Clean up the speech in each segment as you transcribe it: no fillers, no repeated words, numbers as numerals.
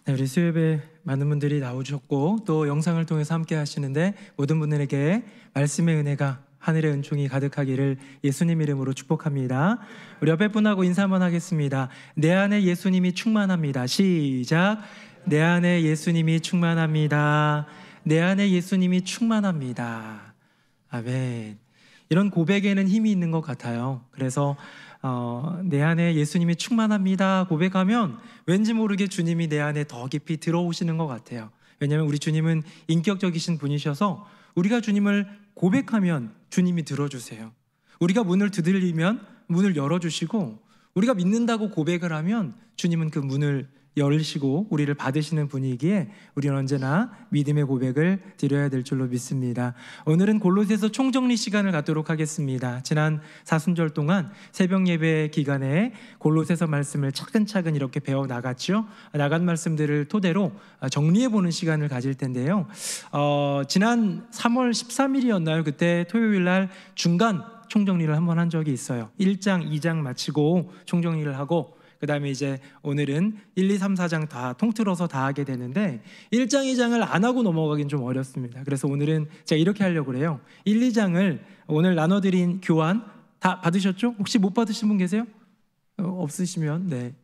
네, 우리 수요예배 많은 분들이 나오셨고 또 영상을 통해서 함께 하시는데 모든 분들에게 말씀의 은혜가 하늘의 은총이 가득하기를 예수님 이름으로 축복합니다. 우리 옆에 분하고 인사 한번 하겠습니다. 내 안에 예수님이 충만합니다. 시작. 내 안에 예수님이 충만합니다. 내 안에 예수님이 충만합니다. 아멘. 이런 고백에는 힘이 있는 것 같아요. 그래서 내 안에 예수님이 충만합니다 고백하면 왠지 모르게 주님이 내 안에 더 깊이 들어오시는 것 같아요. 왜냐하면 우리 주님은 인격적이신 분이셔서 우리가 주님을 고백하면 주님이 들어주세요. 우리가 문을 두드리면 문을 열어주시고 우리가 믿는다고 고백을 하면 주님은 그 문을 열으시고 우리를 받으시는 분이기에 우리는 언제나 믿음의 고백을 드려야 될 줄로 믿습니다. 오늘은 골로새서 총정리 시간을 갖도록 하겠습니다. 지난 사순절 동안 새벽 예배 기간에 골로새서 말씀을 차근차근 이렇게 배워 나갔죠. 나간 말씀들을 토대로 정리해보는 시간을 가질 텐데요. 지난 3월 13일이었나요? 그때 토요일 날 중간 총정리를 한번 한 적이 있어요. 1장, 2장 마치고 총정리를 하고 그 다음에 이제 오늘은 1, 2, 3, 4장 다 통틀어서 다 하게 되는데 1장, 2장을 안 하고 넘어가긴 좀 어렵습니다. 그래서 오늘은 제가 이렇게 하려고 그래요. 1, 2장을 오늘 나눠드린 교환 다 받으셨죠? 혹시 못 받으신 분 계세요? 없으시면 네,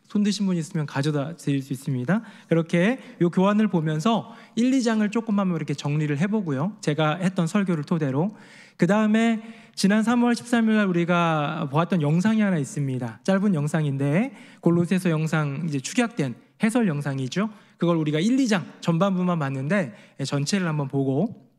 손 드신 분 있으면 가져다 드릴 수 있습니다. 그렇게 이 교환을 보면서 1, 2장을 조금 한번 이렇게 정리를 해보고요. 제가 했던 설교를 토대로 그 다음에 지난 3월 13일 날 우리가 보았던 영상이 하나 있습니다. 짧은 영상인데 골로새서 영상 이제 축약된 해설 영상이죠. 그걸 우리가 1, 2장 전반부만 봤는데 전체를 한번 보고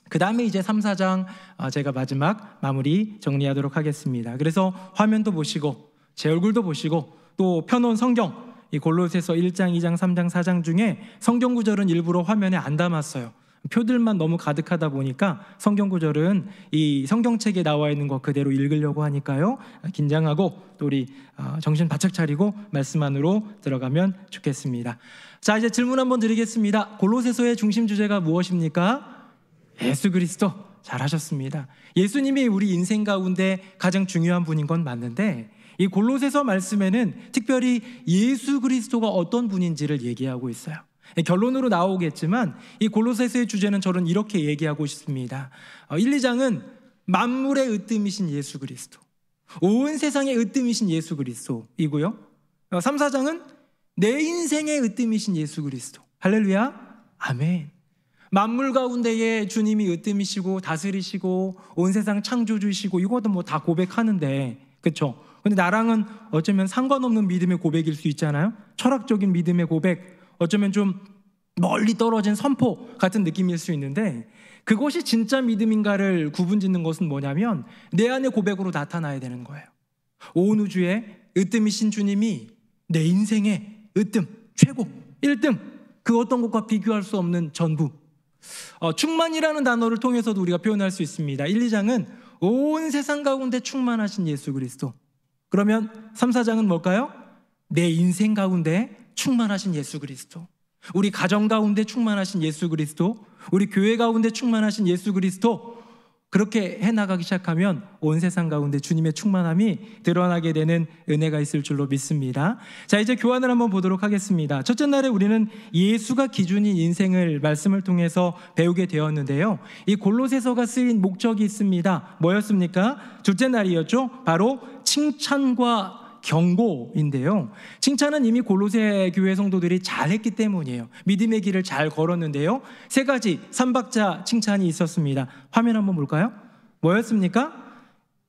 그 다음에 이제 3, 4장 제가 마지막 마무리 정리하도록 하겠습니다. 그래서 화면도 보시고 제 얼굴도 보시고 또 펴놓은 성경 이 골로새서 1장, 2장, 3장, 4장 중에 성경 구절은 일부러 화면에 안 담았어요. 표들만 너무 가득하다 보니까 성경 구절은 이 성경책에 나와 있는 것 그대로 읽으려고 하니까요. 긴장하고 또 우리 정신 바짝 차리고 말씀 안으로 들어가면 좋겠습니다. 자, 이제 질문 한번 드리겠습니다. 골로새서의 중심 주제가 무엇입니까? 예수 그리스도. 잘하셨습니다. 예수님이 우리 인생 가운데 가장 중요한 분인 건 맞는데 이 골로새서 말씀에는 특별히 예수 그리스도가 어떤 분인지를 얘기하고 있어요. 결론으로 나오겠지만 이 골로새서의 주제는 저는 이렇게 얘기하고 싶습니다. 1, 2장은 만물의 으뜸이신 예수 그리스도, 온 세상의 으뜸이신 예수 그리스도이고요. 3, 4장은 내 인생의 으뜸이신 예수 그리스도. 할렐루야, 아멘. 만물 가운데에 주님이 으뜸이시고 다스리시고 온 세상 창조주이시고 이것도 뭐 다 고백하는데 그렇죠? 근데 나랑은 어쩌면 상관없는 믿음의 고백일 수 있잖아요. 철학적인 믿음의 고백, 어쩌면 좀 멀리 떨어진 선포 같은 느낌일 수 있는데 그것이 진짜 믿음인가를 구분짓는 것은 뭐냐면 내 안의 고백으로 나타나야 되는 거예요. 온 우주의 으뜸이신 주님이 내 인생의 으뜸, 최고, 1등 그 어떤 것과 비교할 수 없는 전부. 충만이라는 단어를 통해서도 우리가 표현할 수 있습니다. 1, 2장은 온 세상 가운데 충만하신 예수 그리스도. 그러면 3, 4장은 뭘까요? 내 인생 가운데 충만하신 예수 그리스도, 우리 가정 가운데 충만하신 예수 그리스도, 우리 교회 가운데 충만하신 예수 그리스도. 그렇게 해나가기 시작하면 온 세상 가운데 주님의 충만함이 드러나게 되는 은혜가 있을 줄로 믿습니다. 자, 이제 교환을 한번 보도록 하겠습니다. 첫째 날에 우리는 예수가 기준인 인생을 말씀을 통해서 배우게 되었는데요. 이 골로새서가 쓰인 목적이 있습니다. 뭐였습니까? 둘째 날이었죠. 바로 칭찬과 경고인데요. 칭찬은 이미 골로새 교회 성도들이 잘했기 때문이에요. 믿음의 길을 잘 걸었는데요. 세 가지 삼박자 칭찬이 있었습니다. 화면 한번 볼까요? 뭐였습니까?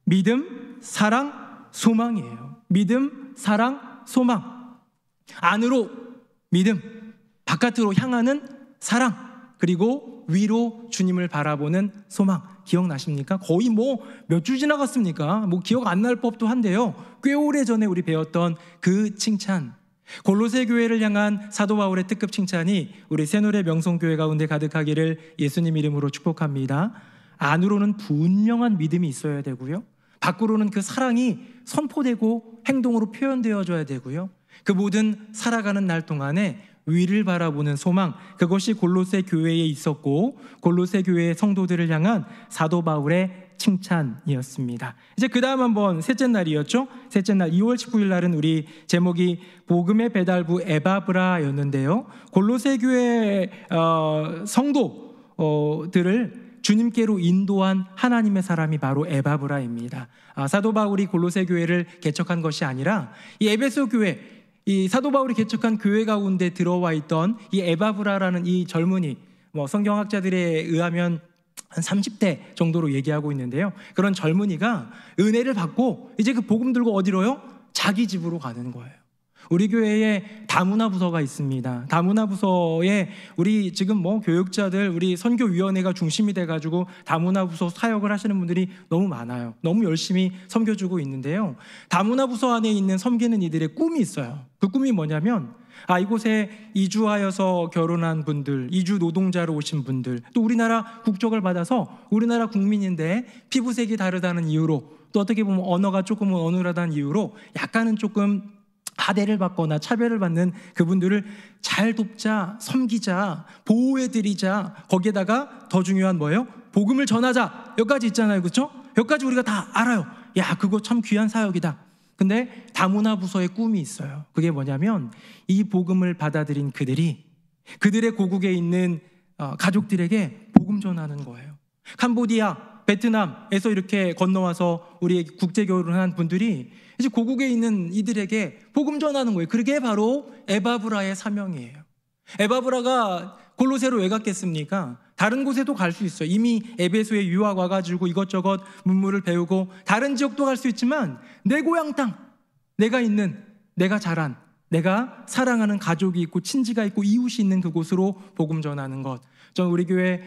믿음, 사랑, 소망이에요. 믿음, 사랑, 소망. 안으로 믿음, 바깥으로 향하는 사랑, 그리고 위로 주님을 바라보는 소망. 기억나십니까? 거의 몇 주 지나갔습니까? 기억 안 날 법도 한데요. 꽤 오래전에 우리 배웠던 그 칭찬, 골로새 교회를 향한 사도 바울의 특급 칭찬이 우리 새노래 명성교회 가운데 가득하기를 예수님 이름으로 축복합니다. 안으로는 분명한 믿음이 있어야 되고요. 밖으로는 그 사랑이 선포되고 행동으로 표현되어져야 되고요. 그 모든 살아가는 날 동안에 위를 바라보는 소망, 그것이 골로새 교회에 있었고 골로새 교회의 성도들을 향한 사도 바울의 칭찬이었습니다. 이제 그 다음 한번 셋째 날이었죠. 셋째 날 2월 19일 날은 우리 제목이 복음의 배달부 에바브라였는데요. 골로새 교회 성도들을 주님께로 인도한 하나님의 사람이 바로 에바브라입니다. 사도 바울이 골로새 교회를 개척한 것이 아니라 이 에베소 교회, 이 사도 바울이 개척한 교회 가운데 들어와 있던 이 에바브라라는 이 젊은이, 성경학자들에 의하면 한 30대 정도로 얘기하고 있는데요. 그런 젊은이가 은혜를 받고 이제 그 복음 들고 어디로요? 자기 집으로 가는 거예요. 우리 교회에 다문화 부서가 있습니다. 다문화 부서에 우리 지금 교육자들, 우리 선교위원회가 중심이 돼가지고 다문화 부서 사역을 하시는 분들이 너무 많아요. 너무 열심히 섬겨주고 있는데요. 다문화 부서 안에 있는 섬기는 이들의 꿈이 있어요. 그 꿈이 뭐냐면 이곳에 이주하여서 결혼한 분들, 이주 노동자로 오신 분들, 또 우리나라 국적을 받아서 우리나라 국민인데 피부색이 다르다는 이유로, 또 어떻게 보면 언어가 조금은 어눌하다는 이유로 약간은 조금 하대를 받거나 차별을 받는 그분들을 잘 돕자, 섬기자, 보호해드리자, 거기에다가 더 중요한 뭐예요? 복음을 전하자. 여기까지 있잖아요, 그렇죠? 여기까지 우리가 다 알아요. 야, 그거 참 귀한 사역이다. 근데 다문화 부서의 꿈이 있어요. 그게 뭐냐면 이 복음을 받아들인 그들의 고국에 있는 가족들에게 복음 전하는 거예요. 캄보디아, 베트남에서 이렇게 건너와서 우리 국제 결혼한 분들이 이제 고국에 있는 이들에게 복음 전하는 거예요. 그게 바로 에바브라의 사명이에요. 에바브라가 골로새로 왜 갔겠습니까? 다른 곳에도 갈 수 있어요. 이미 에베소에 유학 와가지고 이것저것 문물을 배우고 다른 지역도 갈 수 있지만 내 고향 땅, 내가 있는, 내가 자란, 내가 사랑하는 가족이 있고 친지가 있고 이웃이 있는 그곳으로 복음 전하는 것. 저는 우리 교회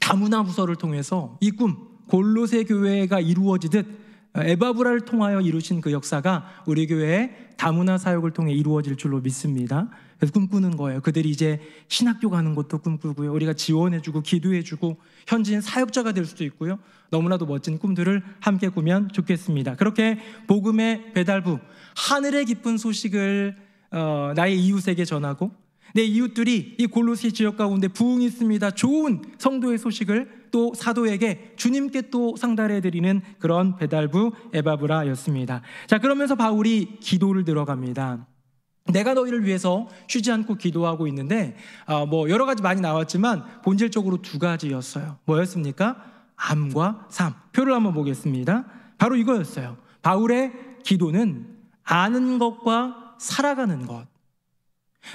다문화 부서를 통해서 이 꿈, 골로새 교회가 이루어지듯 에바브라를 통하여 이루신 그 역사가 우리 교회의 다문화 사역을 통해 이루어질 줄로 믿습니다. 그래서 꿈꾸는 거예요. 그들이 이제 신학교 가는 것도 꿈꾸고요. 우리가 지원해주고 기도해주고 현지인 사역자가 될 수도 있고요. 너무나도 멋진 꿈들을 함께 꾸면 좋겠습니다. 그렇게 복음의 배달부, 하늘의 기쁜 소식을 나의 이웃에게 전하고 내 이웃들이 이 골로새 지역 가운데 부흥이 있습니다, 좋은 성도의 소식을 또 사도에게 주님께 또 상달해드리는 그런 배달부 에바브라였습니다. 자, 그러면서 바울이 기도를 들어갑니다. 내가 너희를 위해서 쉬지 않고 기도하고 있는데 여러 가지 많이 나왔지만 본질적으로 두 가지였어요. 뭐였습니까? 암과 삶. 표를 한번 보겠습니다. 바로 이거였어요. 바울의 기도는 아는 것과 살아가는 것,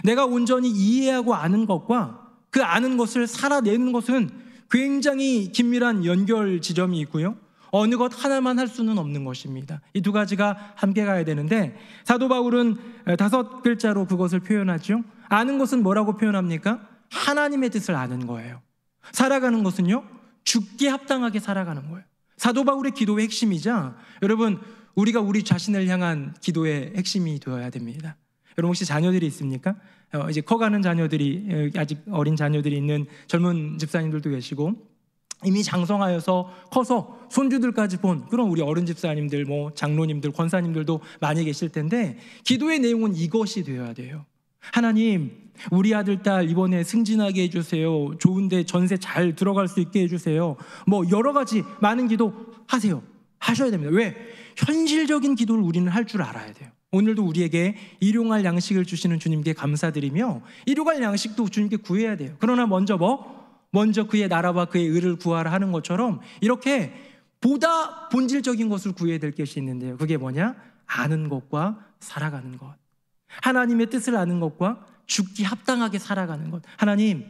내가 온전히 이해하고 아는 것과 그 아는 것을 살아내는 것은 굉장히 긴밀한 연결 지점이 있고요. 어느 것 하나만 할 수는 없는 것입니다. 이 두 가지가 함께 가야 되는데 사도 바울은 5글자로 그것을 표현하죠. 아는 것은 뭐라고 표현합니까? 하나님의 뜻을 아는 거예요. 살아가는 것은요, 죽게 합당하게 살아가는 거예요. 사도 바울의 기도의 핵심이자 여러분, 우리가 우리 자신을 향한 기도의 핵심이 되어야 됩니다. 여러분 혹시 자녀들이 있습니까? 이제 커가는 자녀들이, 아직 어린 자녀들이 있는 젊은 집사님들도 계시고 이미 장성하여서 커서 손주들까지 본 그런 우리 어른 집사님들, 장로님들, 권사님들도 많이 계실 텐데 기도의 내용은 이것이 되어야 돼요. 하나님, 우리 아들, 딸 이번에 승진하게 해주세요. 좋은데 전세 잘 들어갈 수 있게 해주세요. 여러 가지 많은 기도 하세요. 하셔야 됩니다. 왜? 현실적인 기도를 우리는 할 줄 알아야 돼요. 오늘도 우리에게 일용할 양식을 주시는 주님께 감사드리며 일용할 양식도 주님께 구해야 돼요. 그러나 먼저 그의 나라와 그의 의를 구하라 하는 것처럼 이렇게 보다 본질적인 것을 구해야 될 것이 있는데요. 그게 뭐냐? 아는 것과 살아가는 것. 하나님의 뜻을 아는 것과 죽기 합당하게 살아가는 것. 하나님,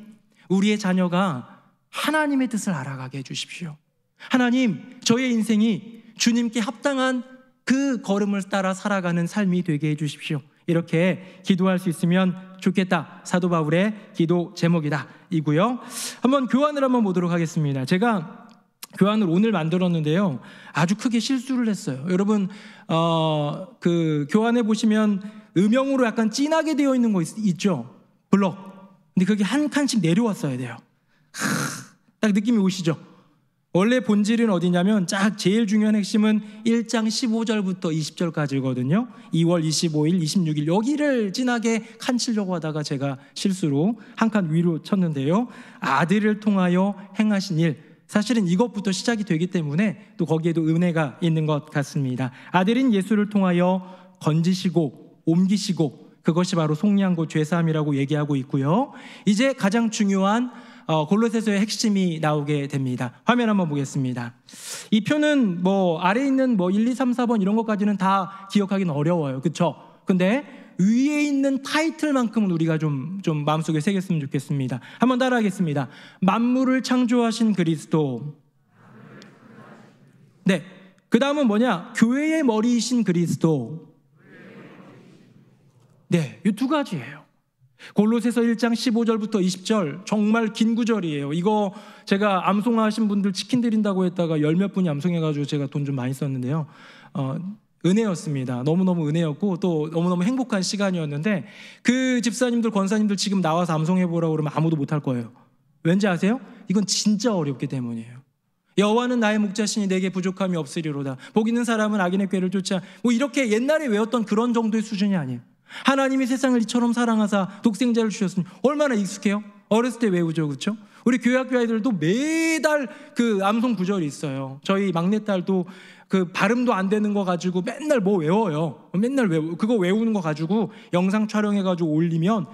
우리의 자녀가 하나님의 뜻을 알아가게 해주십시오. 하나님, 저의 인생이 주님께 합당한 그 걸음을 따라 살아가는 삶이 되게 해주십시오. 이렇게 기도할 수 있으면 좋겠다. 사도 바울의 기도 제목이다 이고요. 한번 교환을 한번 보도록 하겠습니다. 제가 교환을 오늘 만들었는데요, 아주 크게 실수를 했어요. 여러분 그 교환해 보시면 음영으로 약간 진하게 되어 있는 거 있죠? 블럭. 근데 그게 한 칸씩 내려왔어야 돼요. 딱 느낌이 오시죠? 원래 본질은 어디냐면 제일 중요한 핵심은 1장 15절부터 20절까지거든요. 2월 25일, 26일 여기를 진하게 칸 치려고 하다가 제가 실수로 한 칸 위로 쳤는데요. 아들을 통하여 행하신 일, 사실은 이것부터 시작이 되기 때문에 또 거기에도 은혜가 있는 것 같습니다. 아들인 예수를 통하여 건지시고 옮기시고, 그것이 바로 속량고 죄사함이라고 얘기하고 있고요. 이제 가장 중요한 골로새서의 핵심이 나오게 됩니다. 화면 한번 보겠습니다. 이 표는 아래에 있는 1, 2, 3, 4번 이런 것까지는 다 기억하기는 어려워요. 그렇죠? 근데 위에 있는 타이틀만큼은 우리가 좀 마음속에 새겼으면 좋겠습니다. 한번 따라하겠습니다. 만물을 창조하신 그리스도. 네, 그 다음은 뭐냐? 교회의 머리이신 그리스도. 네, 이 두 가지예요. 골로새서 1장 15절부터 20절 정말 긴 구절이에요. 이거 제가 암송하신 분들 치킨 드린다고 했다가 열몇 분이 암송해가지고 제가 돈 좀 많이 썼는데요. 은혜였습니다. 너무너무 은혜였고 또 너무너무 행복한 시간이었는데, 그 집사님들, 권사님들 지금 나와서 암송해보라고 그러면 아무도 못할 거예요. 왠지 아세요? 이건 진짜 어렵기 때문이에요. 여호와는 나의 목자시니 내게 부족함이 없으리로다. 복 있는 사람은 악인의 꾀를 쫓아, 이렇게 옛날에 외웠던 그런 정도의 수준이 아니에요. 하나님이 세상을 이처럼 사랑하사 독생자를 주셨으니 얼마나 익숙해요? 어렸을 때 외우죠, 그렇죠? 우리 교회학교 아이들도 매달 그 암송 구절이 있어요. 저희 막내딸도 그 발음도 안 되는 거 가지고 맨날 외워요. 맨날 그거 외우는 거 가지고 영상 촬영해가지고 올리면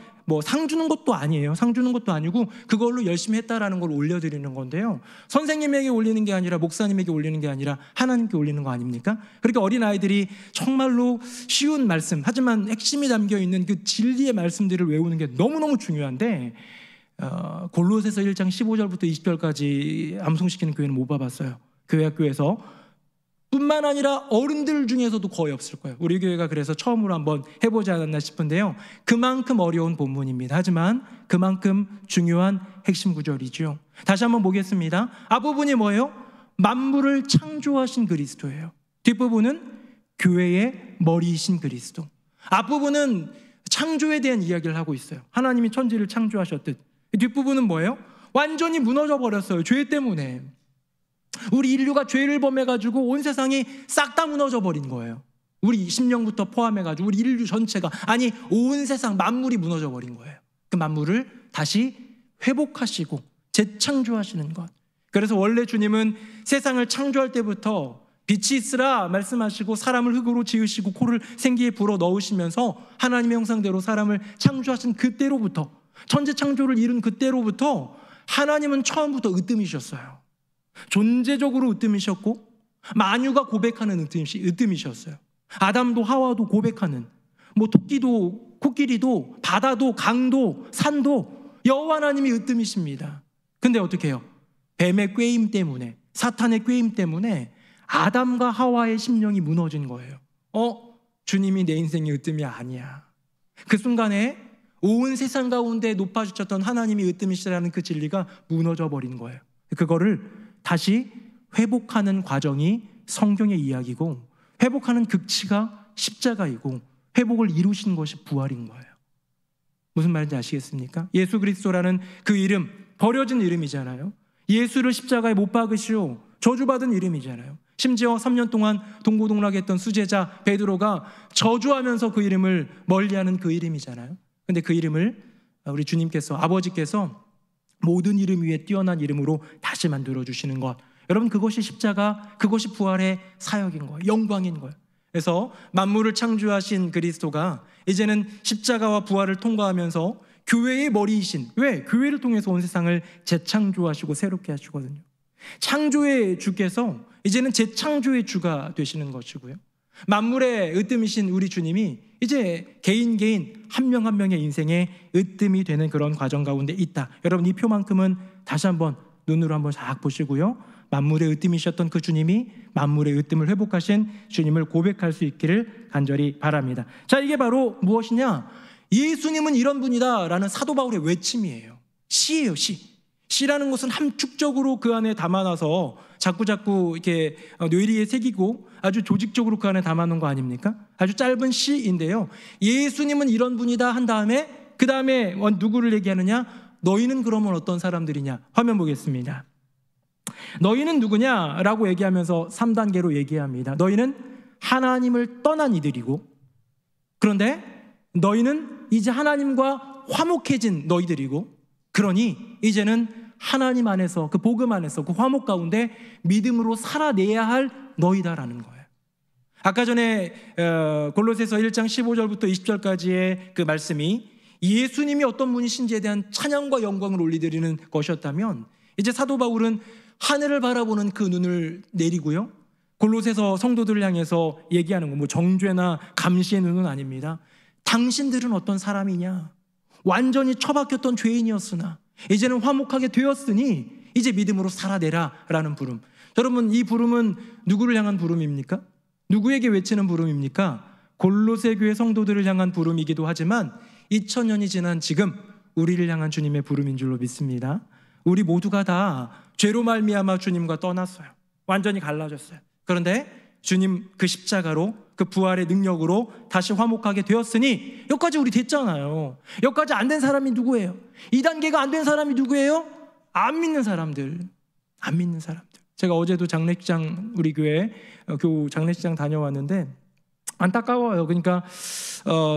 상 주는 것도 아니에요. 상 주는 것도 아니고 그걸로 열심히 했다라는 걸 올려드리는 건데요. 선생님에게 올리는 게 아니라, 목사님에게 올리는 게 아니라 하나님께 올리는 거 아닙니까? 그러니까 어린아이들이 정말로 쉬운 말씀, 하지만 핵심이 담겨있는 그 진리의 말씀들을 외우는 게 너무너무 중요한데, 골로새서 1장 15절부터 20절까지 암송시키는 교회는 못 봐봤어요. 교회학교에서 뿐만 아니라 어른들 중에서도 거의 없을 거예요. 우리 교회가 그래서 처음으로 한번 해보지 않았나 싶은데요. 그만큼 어려운 본문입니다. 하지만 그만큼 중요한 핵심 구절이죠. 다시 한번 보겠습니다. 앞부분이 뭐예요? 만물을 창조하신 그리스도예요. 뒷부분은 교회의 머리이신 그리스도. 앞부분은 창조에 대한 이야기를 하고 있어요. 하나님이 천지를 창조하셨듯. 뒷부분은 뭐예요? 완전히 무너져 버렸어요. 죄 때문에. 우리 인류가 죄를 범해가지고 온 세상이 싹 다 무너져 버린 거예요. 우리 심령부터 포함해가지고 우리 인류 전체가, 아니 온 세상 만물이 무너져 버린 거예요. 그 만물을 다시 회복하시고 재창조하시는 것. 그래서 원래 주님은 세상을 창조할 때부터 빛이 있으라 말씀하시고 사람을 흙으로 지으시고 코를 생기에 불어 넣으시면서 하나님의 형상대로 사람을 창조하신 그때로부터, 천지 창조를 이룬 그때로부터 하나님은 처음부터 으뜸이셨어요. 존재적으로 으뜸이셨고 만유가 고백하는 으뜸이셨어요. 아담도 하와도 고백하는, 토끼도 코끼리도 바다도 강도 산도 여호와 하나님이 으뜸이십니다. 근데 어떻게 해요? 뱀의 꾀임 때문에, 사탄의 꾀임 때문에 아담과 하와의 심령이 무너진 거예요. 주님이 내 인생의 으뜸이 아니야. 그 순간에 온 세상 가운데 높아주셨던 하나님이 으뜸이시라는 그 진리가 무너져 버린 거예요. 그거를 다시 회복하는 과정이 성경의 이야기고, 회복하는 극치가 십자가이고, 회복을 이루신 것이 부활인 거예요. 무슨 말인지 아시겠습니까? 예수 그리스도라는 그 이름, 버려진 이름이잖아요. 예수를 십자가에 못 박으시오, 저주받은 이름이잖아요. 심지어 3년 동안 동고동락했던 수제자 베드로가 저주하면서 그 이름을 멀리하는 그 이름이잖아요. 근데 그 이름을 우리 주님께서, 아버지께서 모든 이름 위에 뛰어난 이름으로 다시 만들어주시는 것, 여러분 그것이 십자가, 그것이 부활의 사역인 거예요. 영광인 거예요. 그래서 만물을 창조하신 그리스도가 이제는 십자가와 부활을 통과하면서 교회의 머리이신, 왜? 교회를 통해서 온 세상을 재창조하시고 새롭게 하시거든요. 창조의 주께서 이제는 재창조의 주가 되시는 것이고요. 만물의 으뜸이신 우리 주님이 이제 개인 한 명 한 명의 인생에 으뜸이 되는 그런 과정 가운데 있다. 여러분 이 표만큼은 다시 한번 눈으로 한번 싹 보시고요. 만물의 으뜸이셨던 그 주님이 만물의 으뜸을 회복하신 주님을 고백할 수 있기를 간절히 바랍니다. 자, 이게 바로 무엇이냐? 예수님은 이런 분이다 라는 사도 바울의 외침이에요. 시예요, 시. 시라는 것은 함축적으로 그 안에 담아놔서 자꾸 이렇게 뇌리에 새기고 아주 조직적으로 그 안에 담아놓은 거 아닙니까? 아주 짧은 시인데요. 예수님은 이런 분이다 한 다음에, 그 다음에 누구를 얘기하느냐? 너희는 그러면 어떤 사람들이냐? 화면 보겠습니다. 너희는 누구냐라고 얘기하면서 3단계로 얘기합니다. 너희는 하나님을 떠난 이들이고, 그런데 너희는 이제 하나님과 화목해진 너희들이고, 그러니 이제는 하나님 안에서, 그 복음 안에서, 그 화목 가운데 믿음으로 살아내야 할 너희다라는 거예요. 아까 전에 골로새서 1장 15절부터 20절까지의 그 말씀이 예수님이 어떤 분이신지에 대한 찬양과 영광을 올리드리는 것이었다면, 이제 사도 바울은 하늘을 바라보는 그 눈을 내리고요, 골로새서 성도들을 향해서 얘기하는 거, 뭐 정죄나 감시의 눈은 아닙니다. 당신들은 어떤 사람이냐? 완전히 처박혔던 죄인이었으나 이제는 화목하게 되었으니 이제 믿음으로 살아내라 라는 부름. 여러분, 이 부름은 누구를 향한 부름입니까? 누구에게 외치는 부름입니까? 골로새 교회 성도들을 향한 부름이기도 하지만 2000년이 지난 지금 우리를 향한 주님의 부름인 줄로 믿습니다. 우리 모두가 다 죄로 말미암아 주님과 떠났어요. 완전히 갈라졌어요. 그런데 주님 그 십자가로, 그 부활의 능력으로 다시 화목하게 되었으니 여기까지 우리 됐잖아요. 여기까지 안 된 사람이 누구예요? 2단계가 안 된 사람이 누구예요? 안 믿는 사람들. 안 믿는 사람들. 제가 어제도 장례식장, 우리 교회 교우 장례식장 다녀왔는데 안타까워요. 그러니까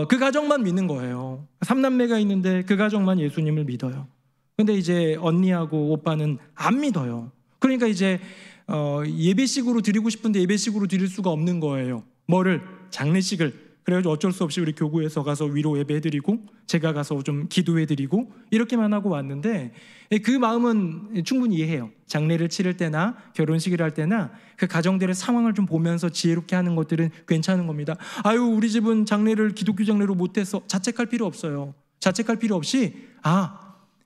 그 가정만 믿는 거예요. 3남매가 있는데 그 가정만 예수님을 믿어요. 근데 이제 언니하고 오빠는 안 믿어요. 그러니까 이제 예배식으로 드리고 싶은데 예배식으로 드릴 수가 없는 거예요. 뭐를? 장례식을. 그래가지고 어쩔 수 없이 우리 교구에서 가서 위로 예배해드리고 제가 가서 좀 기도해드리고 이렇게만 하고 왔는데, 그 마음은 충분히 이해해요. 장례를 치를 때나 결혼식을 할 때나 그 가정들의 상황을 좀 보면서 지혜롭게 하는 것들은 괜찮은 겁니다. 아유, 우리 집은 장례를 기독교 장례로 못해서 자책할 필요 없어요. 자책할 필요 없이,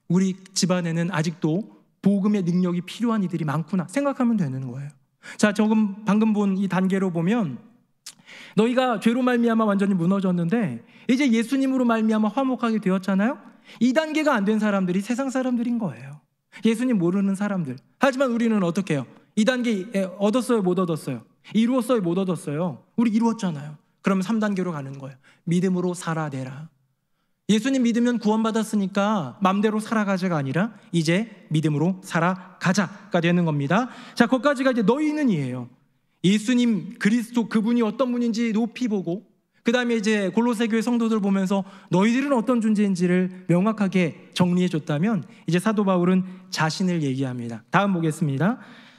우리 집안에는 아직도 복음의 능력이 필요한 이들이 많구나 생각하면 되는 거예요. 자, 방금 본 이 단계로 보면 너희가 죄로 말미암아 완전히 무너졌는데 이제 예수님으로 말미암아 화목하게 되었잖아요. 2단계가 안 된 사람들이 세상 사람들인 거예요. 예수님 모르는 사람들. 하지만 우리는 어떻게 해요? 2단계 얻었어요? 못 얻었어요? 이루었어요? 못 얻었어요? 우리 이루었잖아요. 그러면 3단계로 가는 거예요. 믿음으로 살아내라. 예수님 믿으면 구원받았으니까 맘대로 살아가자가 아니라 이제 믿음으로 살아가자가 되는 겁니다. 자, 거기까지가 이제 너희는 이에요. 예수님 그리스도 그분이 어떤 분인지 높이 보고, 그 다음에 이제 골로새 교회 성도들 보면서 너희들은 어떤 존재인지를 명확하게 정리해 줬다면 이제 사도 바울은 자신을 얘기합니다. 다음 보겠습니다.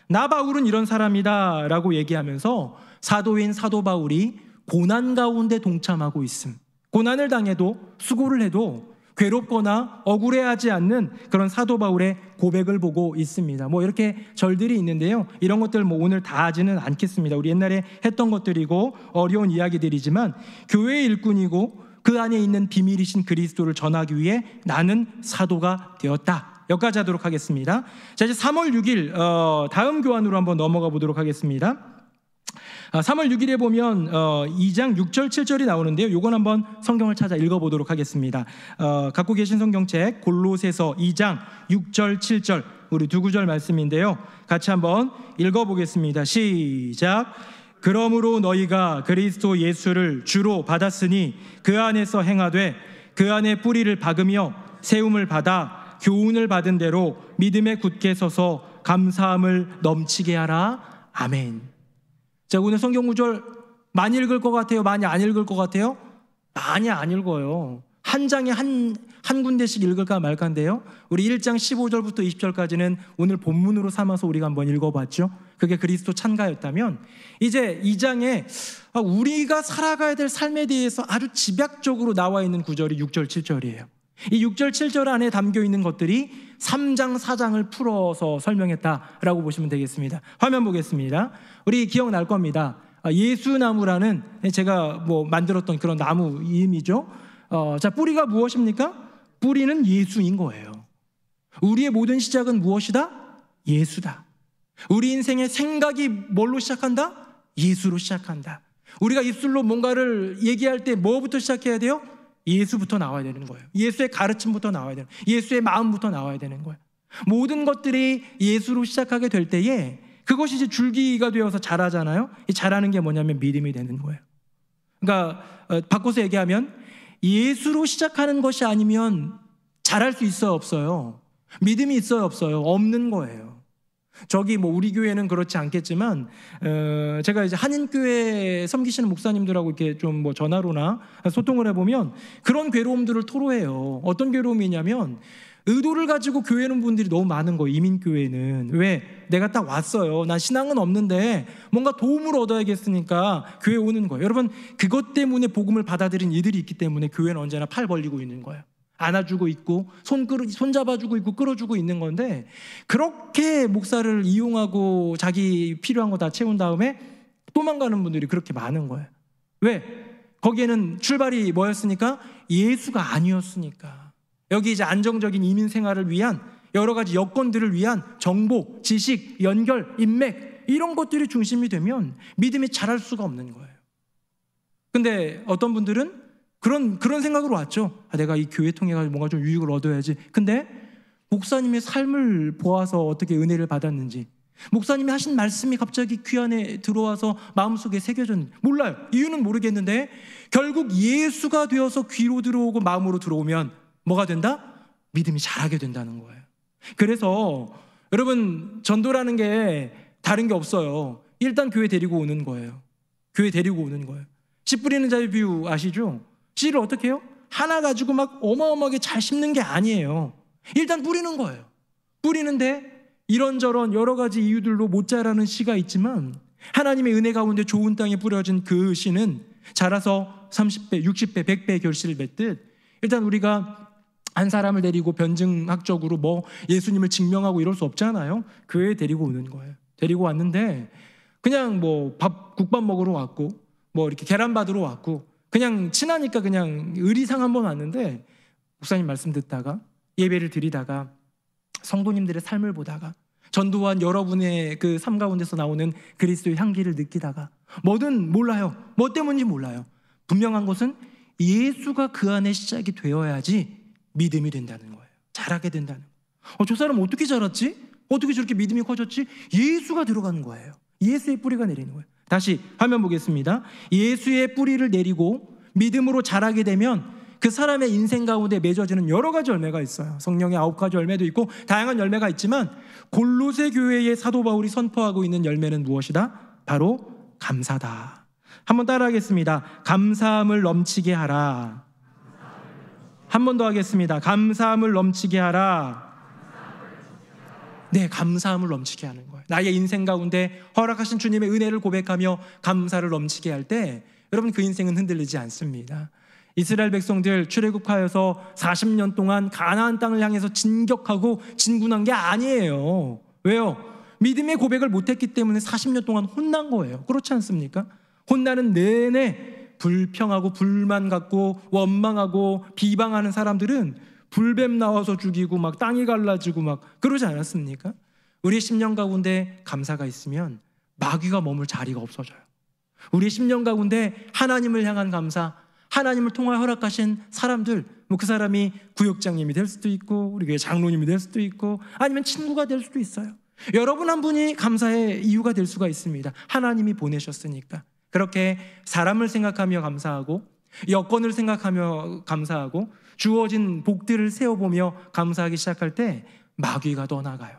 나 바울은 이런 사람이다 라고 얘기하면서 사도인 사도 바울이 고난 가운데 동참하고 있음. 고난을 당해도 수고를 해도 괴롭거나 억울해하지 않는 그런 사도 바울의 고백을 보고 있습니다. 뭐 이렇게 절들이 있는데요, 이런 것들 뭐 오늘 다 하지는 않겠습니다. 우리 옛날에 했던 것들이고 어려운 이야기들이지만 교회의 일꾼이고 그 안에 있는 비밀이신 그리스도를 전하기 위해 나는 사도가 되었다. 여기까지 하도록 하겠습니다. 자, 이제 3월 6일 다음 교환으로 한번 넘어가 보도록 하겠습니다. 3월 6일에 보면 2장 6절 7절이 나오는데요, 이건 한번 성경을 찾아 읽어보도록 하겠습니다. 갖고 계신 성경책 골로새서 2장 6절 7절 우리 두 구절 말씀인데요, 같이 한번 읽어보겠습니다. 시작. 그러므로 너희가 그리스도 예수를 주로 받았으니 그 안에서 행하되 그 안에 뿌리를 박으며 세움을 받아 교훈을 받은 대로 믿음에 굳게 서서 감사함을 넘치게 하라. 아멘. 자, 오늘 성경 구절 많이 읽을 것 같아요? 많이 안 읽을 것 같아요? 많이 안 읽어요. 한 장에 한 군데씩 읽을까 말까인데요, 우리 1장 15절부터 20절까지는 오늘 본문으로 삼아서 우리가 한번 읽어봤죠. 그게 그리스도 찬가였다면 이제 2장에 우리가 살아가야 될 삶에 대해서 아주 집약적으로 나와 있는 구절이 6절 7절이에요. 이 6절 7절 안에 담겨 있는 것들이 3장 4장을 풀어서 설명했다라고 보시면 되겠습니다. 화면 보겠습니다. 우리 기억날 겁니다. 예수나무라는 제가 뭐 만들었던 그런 나무 이름이죠. 자, 뿌리가 무엇입니까? 뿌리는 예수인 거예요. 우리의 모든 시작은 무엇이다? 예수다. 우리 인생의 생각이 뭘로 시작한다? 예수로 시작한다. 우리가 입술로 뭔가를 얘기할 때 뭐부터 시작해야 돼요? 예수부터 나와야 되는 거예요. 예수의 가르침부터 나와야 되는 거예요. 예수의 마음부터 나와야 되는 거예요. 모든 것들이 예수로 시작하게 될 때에 그것이 이제 줄기가 되어서 자라잖아요. 이 자라는 게 뭐냐면 믿음이 되는 거예요. 그러니까 바꿔서 얘기하면 예수로 시작하는 것이 아니면 자랄 수 있어요, 없어요? 믿음이 있어요, 없어요? 없는 거예요. 저기 뭐 우리 교회는 그렇지 않겠지만 제가 이제 한인교회 섬기시는 목사님들하고 이렇게 좀 뭐 전화로나 소통을 해보면 그런 괴로움들을 토로해요. 어떤 괴로움이냐면 의도를 가지고 교회 오는 분들이 너무 많은 거예요. 이민교회는. 왜? 내가 딱 왔어요. 난 신앙은 없는데 뭔가 도움을 얻어야겠으니까 교회 오는 거예요. 여러분, 그것 때문에 복음을 받아들인 이들이 있기 때문에 교회는 언제나 팔 벌리고 있는 거예요. 안아주고 있고 손 잡아주고 있고 끌어주고 있는 건데, 그렇게 목사를 이용하고 자기 필요한 거 다 채운 다음에 도망가는 분들이 그렇게 많은 거예요. 왜? 거기에는 출발이 뭐였으니까? 예수가 아니었으니까. 여기 이제 안정적인 이민 생활을 위한 여러 가지 여건들을 위한 정보, 지식, 연결, 인맥, 이런 것들이 중심이 되면 믿음이 자랄 수가 없는 거예요. 근데 어떤 분들은 그런 생각으로 왔죠. 내가 이 교회 통해 가지고 뭔가 좀 유익을 얻어야지. 근데 목사님의 삶을 보아서 어떻게 은혜를 받았는지, 목사님이 하신 말씀이 갑자기 귀 안에 들어와서 마음속에 새겨졌는지 몰라요. 이유는 모르겠는데 결국 예수가 되어서 귀로 들어오고 마음으로 들어오면 뭐가 된다? 믿음이 자라게 된다는 거예요. 그래서 여러분, 전도라는 게 다른 게 없어요. 일단 교회 데리고 오는 거예요. 교회 데리고 오는 거예요. 씨 뿌리는 자의 비유 아시죠? 씨를 어떻게 해요? 하나 가지고 막 어마어마하게 잘 심는 게 아니에요. 일단 뿌리는 거예요. 뿌리는데 이런저런 여러 가지 이유들로 못 자라는 씨가 있지만 하나님의 은혜 가운데 좋은 땅에 뿌려진 그 씨는 자라서 30배, 60배, 100배의 결실을 맺듯, 일단 우리가 한 사람을 데리고 변증학적으로 뭐 예수님을 증명하고 이럴 수 없잖아요. 교회에 데리고 오는 거예요. 데리고 왔는데 그냥 뭐 국밥 먹으러 왔고 뭐 이렇게 계란 받으러 왔고 그냥 친하니까 그냥 의리상 한번 왔는데, 목사님 말씀 듣다가 예배를 드리다가 성도님들의 삶을 보다가 전도한 여러분의 그 삶 가운데서 나오는 그리스도의 향기를 느끼다가 뭐든 몰라요. 뭐 때문인지 몰라요. 분명한 것은 예수가 그 안에 시작이 되어야지 믿음이 된다는 거예요. 자라게 된다는 거예요. 저 사람 어떻게 자랐지? 어떻게 저렇게 믿음이 커졌지? 예수가 들어가는 거예요. 예수의 뿌리가 내리는 거예요. 다시 화면 보겠습니다. 예수의 뿌리를 내리고 믿음으로 자라게 되면 그 사람의 인생 가운데 맺어지는 여러 가지 열매가 있어요. 성령의 9가지 열매도 있고 다양한 열매가 있지만 골로새 교회의 사도 바울이 선포하고 있는 열매는 무엇이다? 바로 감사다. 한번 따라하겠습니다. 감사함을 넘치게 하라. 한 번 더 하겠습니다. 감사함을 넘치게 하라. 네, 감사함을 넘치게 하는 거예요. 나의 인생 가운데 허락하신 주님의 은혜를 고백하며 감사를 넘치게 할 때 여러분, 그 인생은 흔들리지 않습니다. 이스라엘 백성들 출애굽하여서 40년 동안 가나안 땅을 향해서 진격하고 진군한 게 아니에요. 왜요? 믿음의 고백을 못했기 때문에 40년 동안 혼난 거예요. 그렇지 않습니까? 혼나는 내내 불평하고 불만 갖고 원망하고 비방하는 사람들은 불뱀 나와서 죽이고 막 땅이 갈라지고 막 그러지 않았습니까? 우리의 심령 가운데 감사가 있으면 마귀가 머물 자리가 없어져요. 우리의 심령 가운데 하나님을 향한 감사, 하나님을 통하여 허락하신 사람들, 뭐 그 사람이 구역장님이 될 수도 있고 우리 교회 장로님이 될 수도 있고 아니면 친구가 될 수도 있어요. 여러분 한 분이 감사의 이유가 될 수가 있습니다. 하나님이 보내셨으니까. 그렇게 사람을 생각하며 감사하고 여건을 생각하며 감사하고 주어진 복들을 세워보며 감사하기 시작할 때 마귀가 떠나가요.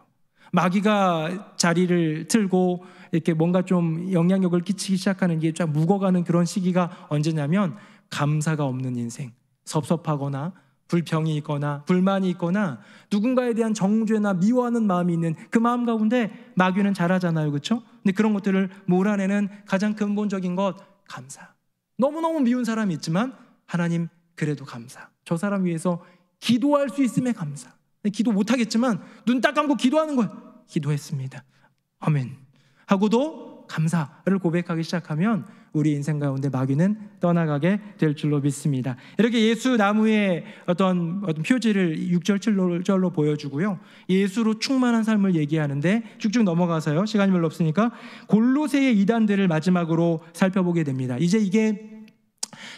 마귀가 자리를 틀고 이렇게 뭔가 좀 영향력을 끼치기 시작하는 게 쫙 묵어가는 그런 시기가 언제냐면 감사가 없는 인생, 섭섭하거나 불평이 있거나 불만이 있거나 누군가에 대한 정죄나 미워하는 마음이 있는 그 마음 가운데 마귀는 잘하잖아요. 그렇죠? 근데 그런 것들을 몰아내는 가장 근본적인 것, 감사. 너무너무 미운 사람이 있지만 하나님 그래도 감사. 저 사람 위해서 기도할 수 있음에 감사. 기도 못하겠지만 눈 딱 감고 기도하는 거예요. 기도했습니다. 아멘. 하고도 감사를 고백하기 시작하면 우리 인생 가운데 마귀는 떠나가게 될 줄로 믿습니다. 이렇게 예수 나무의 어떤 표지를 6절 7절로 보여주고요. 예수로 충만한 삶을 얘기하는데 쭉쭉 넘어가서요. 시간이 별로 없으니까 골로새의 이단들을 마지막으로 살펴보게 됩니다. 이제 이게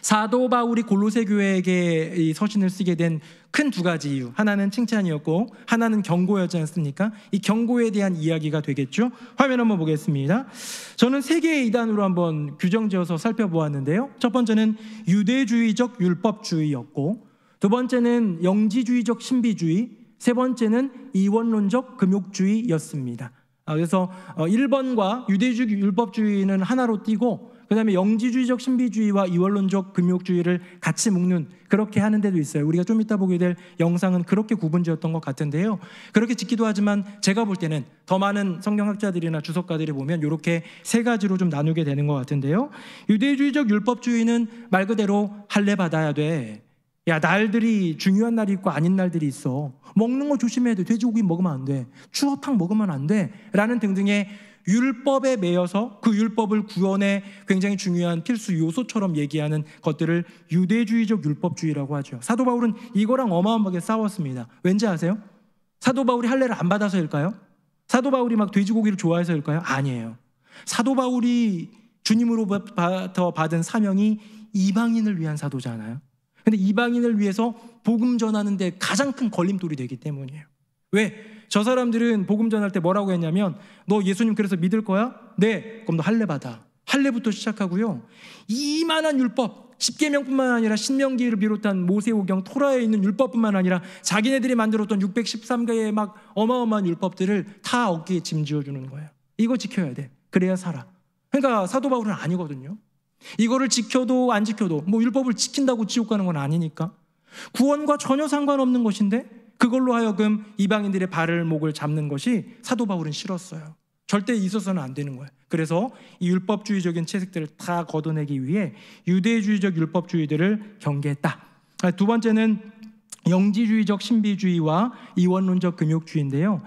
사도 바울이 골로새 교회에게 이 서신을 쓰게 된 큰 두 가지 이유, 하나는 칭찬이었고 하나는 경고였지 않습니까? 이 경고에 대한 이야기가 되겠죠. 화면 한번 보겠습니다. 저는 세 개의 이단으로 한번 규정지어서 살펴보았는데요. 첫 번째는 유대주의적 율법주의였고, 두 번째는 영지주의적 신비주의, 세 번째는 이원론적 금욕주의였습니다. 그래서 1번과 유대주의 율법주의는 하나로 띄고 그다음에 영지주의적 신비주의와 이원론적 금욕주의를 같이 묶는, 그렇게 하는 데도 있어요. 우리가 좀 이따 보게 될 영상은 그렇게 구분지었던 것 같은데요. 그렇게 짓기도 하지만 제가 볼 때는 더 많은 성경학자들이나 주석가들이 보면 이렇게 세 가지로 좀 나누게 되는 것 같은데요. 유대주의적 율법주의는 말 그대로 할례 받아야 돼. 야, 날들이 중요한 날이 있고 아닌 날들이 있어. 먹는 거 조심해야 돼. 돼지고기 먹으면 안 돼. 추어탕 먹으면 안 돼. 라는 등등의 율법에 매여서 그 율법을 구원의 굉장히 중요한 필수 요소처럼 얘기하는 것들을 유대주의적 율법주의라고 하죠. 사도 바울은 이거랑 어마어마하게 싸웠습니다. 왠지 아세요? 사도 바울이 할례를 안 받아서일까요? 사도 바울이 막 돼지고기를 좋아해서일까요? 아니에요. 사도 바울이 주님으로부터 받은 사명이 이방인을 위한 사도잖아요. 근데 이방인을 위해서 복음 전하는 데 가장 큰 걸림돌이 되기 때문이에요. 왜? 저 사람들은 복음 전할 때 뭐라고 했냐면, 너 예수님 그래서 믿을 거야? 네. 그럼 너 할례 받아. 할례부터 시작하고요. 이만한 율법, 십계명뿐만 아니라 신명기를 비롯한 모세오경, 토라에 있는 율법뿐만 아니라 자기네들이 만들었던 613개의 막 어마어마한 율법들을 다 어깨에 짐지어 주는 거예요. 이거 지켜야 돼. 그래야 살아. 그러니까 사도 바울은 아니거든요. 이거를 지켜도 안 지켜도 뭐 율법을 지킨다고 지옥 가는 건 아니니까 구원과 전혀 상관없는 것인데 그걸로 하여금 이방인들의 발을 목을 잡는 것이 사도 바울은 싫었어요. 절대 있어서는 안 되는 거예요. 그래서 이 율법주의적인 채색들을 다 걷어내기 위해 유대주의적 율법주의들을 경계했다. 두 번째는 영지주의적 신비주의와 이원론적 금욕주의인데요.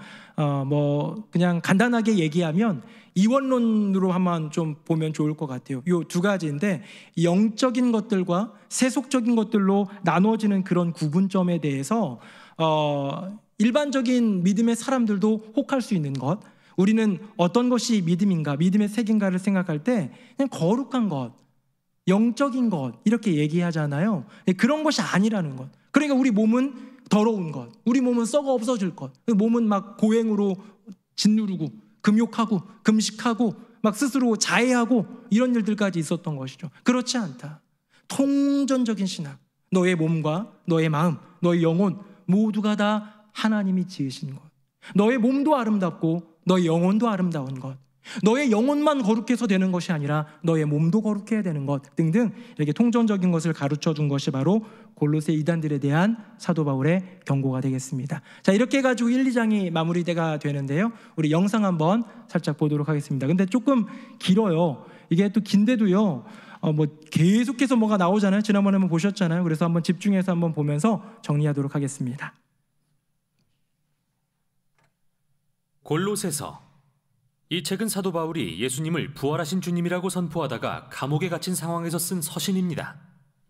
그냥 간단하게 얘기하면 이원론으로 한번 좀 보면 좋을 것 같아요. 이 두 가지인데, 영적인 것들과 세속적인 것들로 나눠지는 그런 구분점에 대해서 일반적인 믿음의 사람들도 혹할 수 있는 것, 우리는 어떤 것이 믿음인가, 믿음의 색인가를 생각할 때 그냥 거룩한 것, 영적인 것 이렇게 얘기하잖아요. 그런 것이 아니라는 것. 그러니까 우리 몸은 더러운 것, 우리 몸은 썩어 없어질 것, 몸은 막 고행으로 짓누르고 금욕하고 금식하고 막 스스로 자해하고 이런 일들까지 있었던 것이죠. 그렇지 않다. 통전적인 신학, 너의 몸과 너의 마음, 너의 영혼 모두가 다 하나님이 지으신 것, 너의 몸도 아름답고 너의 영혼도 아름다운 것, 너의 영혼만 거룩해서 되는 것이 아니라 너의 몸도 거룩해야 되는 것 등등, 이렇게 통전적인 것을 가르쳐준 것이 바로 골로새 이단들에 대한 사도 바울의 경고가 되겠습니다. 자, 이렇게 해가지고 1, 2장이 마무리가 되는데요. 우리 영상 한번 살짝 보도록 하겠습니다. 근데 조금 길어요. 이게 또 긴데도요, 계속해서 뭐가 나오잖아요. 지난번에 한번 보셨잖아요. 그래서 한번 집중해서 한번 보면서 정리하도록 하겠습니다. 골로새서. 이 책은 사도 바울이 예수님을 부활하신 주님이라고 선포하다가 감옥에 갇힌 상황에서 쓴 서신입니다.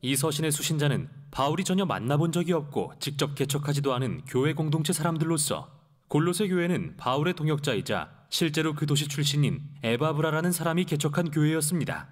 이 서신의 수신자는 바울이 전혀 만나본 적이 없고 직접 개척하지도 않은 교회 공동체 사람들로서 골로새 교회는 바울의 동역자이자 실제로 그 도시 출신인 에바브라라는 사람이 개척한 교회였습니다.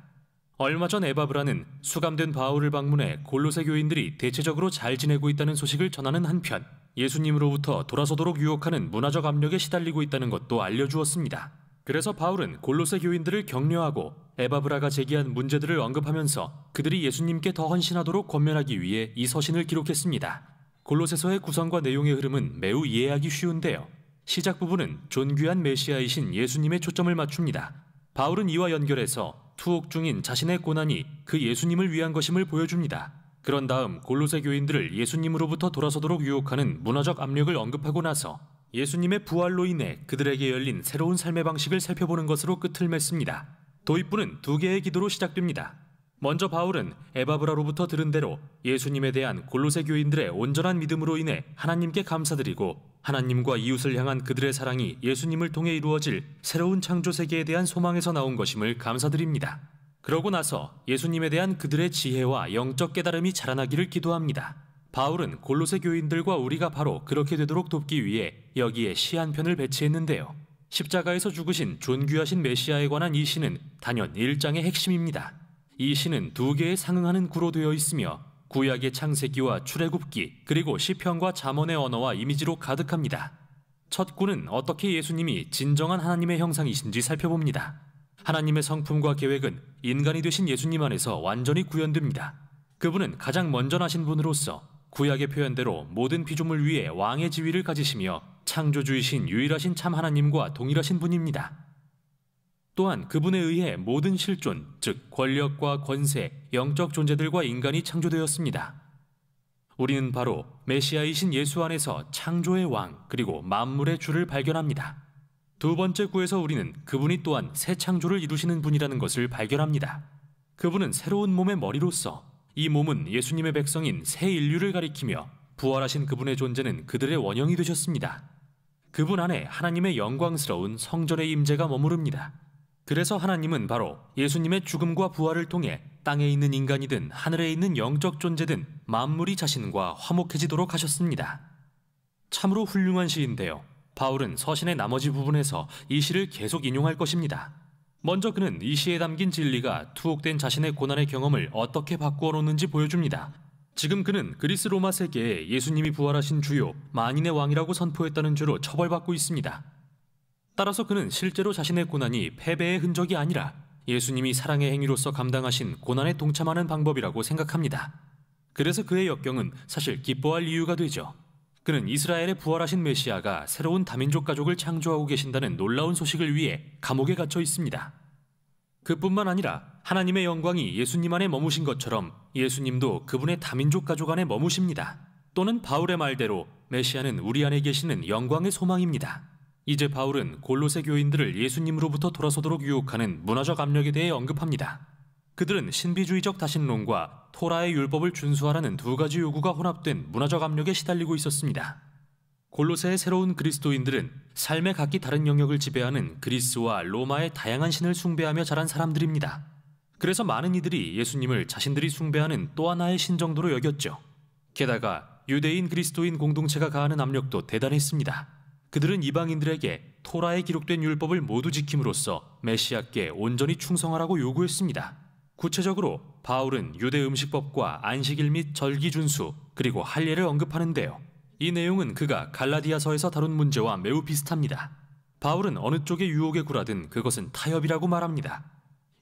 얼마 전 에바브라는 수감된 바울을 방문해 골로새 교인들이 대체적으로 잘 지내고 있다는 소식을 전하는 한편 예수님으로부터 돌아서도록 유혹하는 문화적 압력에 시달리고 있다는 것도 알려주었습니다. 그래서 바울은 골로새 교인들을 격려하고 에바브라가 제기한 문제들을 언급하면서 그들이 예수님께 더 헌신하도록 권면하기 위해 이 서신을 기록했습니다. 골로새서의 구성과 내용의 흐름은 매우 이해하기 쉬운데요. 시작 부분은 존귀한 메시아이신 예수님에 초점을 맞춥니다. 바울은 이와 연결해서 투옥 중인 자신의 고난이 그 예수님을 위한 것임을 보여줍니다. 그런 다음 골로새 교인들을 예수님으로부터 돌아서도록 유혹하는 문화적 압력을 언급하고 나서 예수님의 부활로 인해 그들에게 열린 새로운 삶의 방식을 살펴보는 것으로 끝을 맺습니다. 도입부는 두 개의 기도로 시작됩니다. 먼저 바울은 에바브라로부터 들은 대로 예수님에 대한 골로새 교인들의 온전한 믿음으로 인해 하나님께 감사드리고 하나님과 이웃을 향한 그들의 사랑이 예수님을 통해 이루어질 새로운 창조 세계에 대한 소망에서 나온 것임을 감사드립니다. 그러고 나서 예수님에 대한 그들의 지혜와 영적 깨달음이 자라나기를 기도합니다. 바울은 골로새 교인들과 우리가 바로 그렇게 되도록 돕기 위해 여기에 시 한 편을 배치했는데요. 십자가에서 죽으신 존귀하신 메시아에 관한 이 시는 단연 1장의 핵심입니다. 이 시는 두 개의 상응하는 구로 되어 있으며 구약의 창세기와 출애굽기 그리고 시편과 잠언의 언어와 이미지로 가득합니다. 첫 구는 어떻게 예수님이 진정한 하나님의 형상이신지 살펴봅니다. 하나님의 성품과 계획은 인간이 되신 예수님 안에서 완전히 구현됩니다. 그분은 가장 먼저 나신 분으로서 구약의 표현대로 모든 피조물 위에 왕의 지위를 가지시며 창조주이신 유일하신 참 하나님과 동일하신 분입니다. 또한 그분에 의해 모든 실존, 즉 권력과 권세, 영적 존재들과 인간이 창조되었습니다. 우리는 바로 메시아이신 예수 안에서 창조의 왕 그리고 만물의 주를 발견합니다. 두 번째 구에서 우리는 그분이 또한 새 창조를 이루시는 분이라는 것을 발견합니다. 그분은 새로운 몸의 머리로서 이 몸은 예수님의 백성인 새 인류를 가리키며 부활하신 그분의 존재는 그들의 원형이 되셨습니다. 그분 안에 하나님의 영광스러운 성전의 임재가 머무릅니다. 그래서 하나님은 바로 예수님의 죽음과 부활을 통해 땅에 있는 인간이든 하늘에 있는 영적 존재든 만물이 자신과 화목해지도록 하셨습니다. 참으로 훌륭한 시인데요. 바울은 서신의 나머지 부분에서 이 시를 계속 인용할 것입니다. 먼저 그는 이 시에 담긴 진리가 투옥된 자신의 고난의 경험을 어떻게 바꾸어 놓는지 보여줍니다. 지금 그는 그리스 로마 세계에 예수님이 부활하신 주요 만인의 왕이라고 선포했다는 죄로 처벌받고 있습니다. 따라서 그는 실제로 자신의 고난이 패배의 흔적이 아니라 예수님이 사랑의 행위로서 감당하신 고난에 동참하는 방법이라고 생각합니다. 그래서 그의 역경은 사실 기뻐할 이유가 되죠. 그는 이스라엘의 부활하신 메시아가 새로운 다민족 가족을 창조하고 계신다는 놀라운 소식을 위해 감옥에 갇혀 있습니다. 그뿐만 아니라 하나님의 영광이 예수님 안에 머무신 것처럼 예수님도 그분의 다민족 가족 안에 머무십니다. 또는 바울의 말대로 메시아는 우리 안에 계시는 영광의 소망입니다. 이제 바울은 골로새 교인들을 예수님으로부터 돌아서도록 유혹하는 문화적 압력에 대해 언급합니다. 그들은 신비주의적 다신론과 토라의 율법을 준수하라는 두 가지 요구가 혼합된 문화적 압력에 시달리고 있었습니다. 골로새의 새로운 그리스도인들은 삶의 각기 다른 영역을 지배하는 그리스와 로마의 다양한 신을 숭배하며 자란 사람들입니다. 그래서 많은 이들이 예수님을 자신들이 숭배하는 또 하나의 신 정도로 여겼죠. 게다가 유대인 그리스도인 공동체가 가하는 압력도 대단했습니다. 그들은 이방인들에게 토라에 기록된 율법을 모두 지킴으로써 메시아께 온전히 충성하라고 요구했습니다. 구체적으로 바울은 유대 음식법과 안식일 및 절기 준수 그리고 할례를 언급하는데요. 이 내용은 그가 갈라디아서에서 다룬 문제와 매우 비슷합니다. 바울은 어느 쪽의 유혹에 굴하든 그것은 타협이라고 말합니다.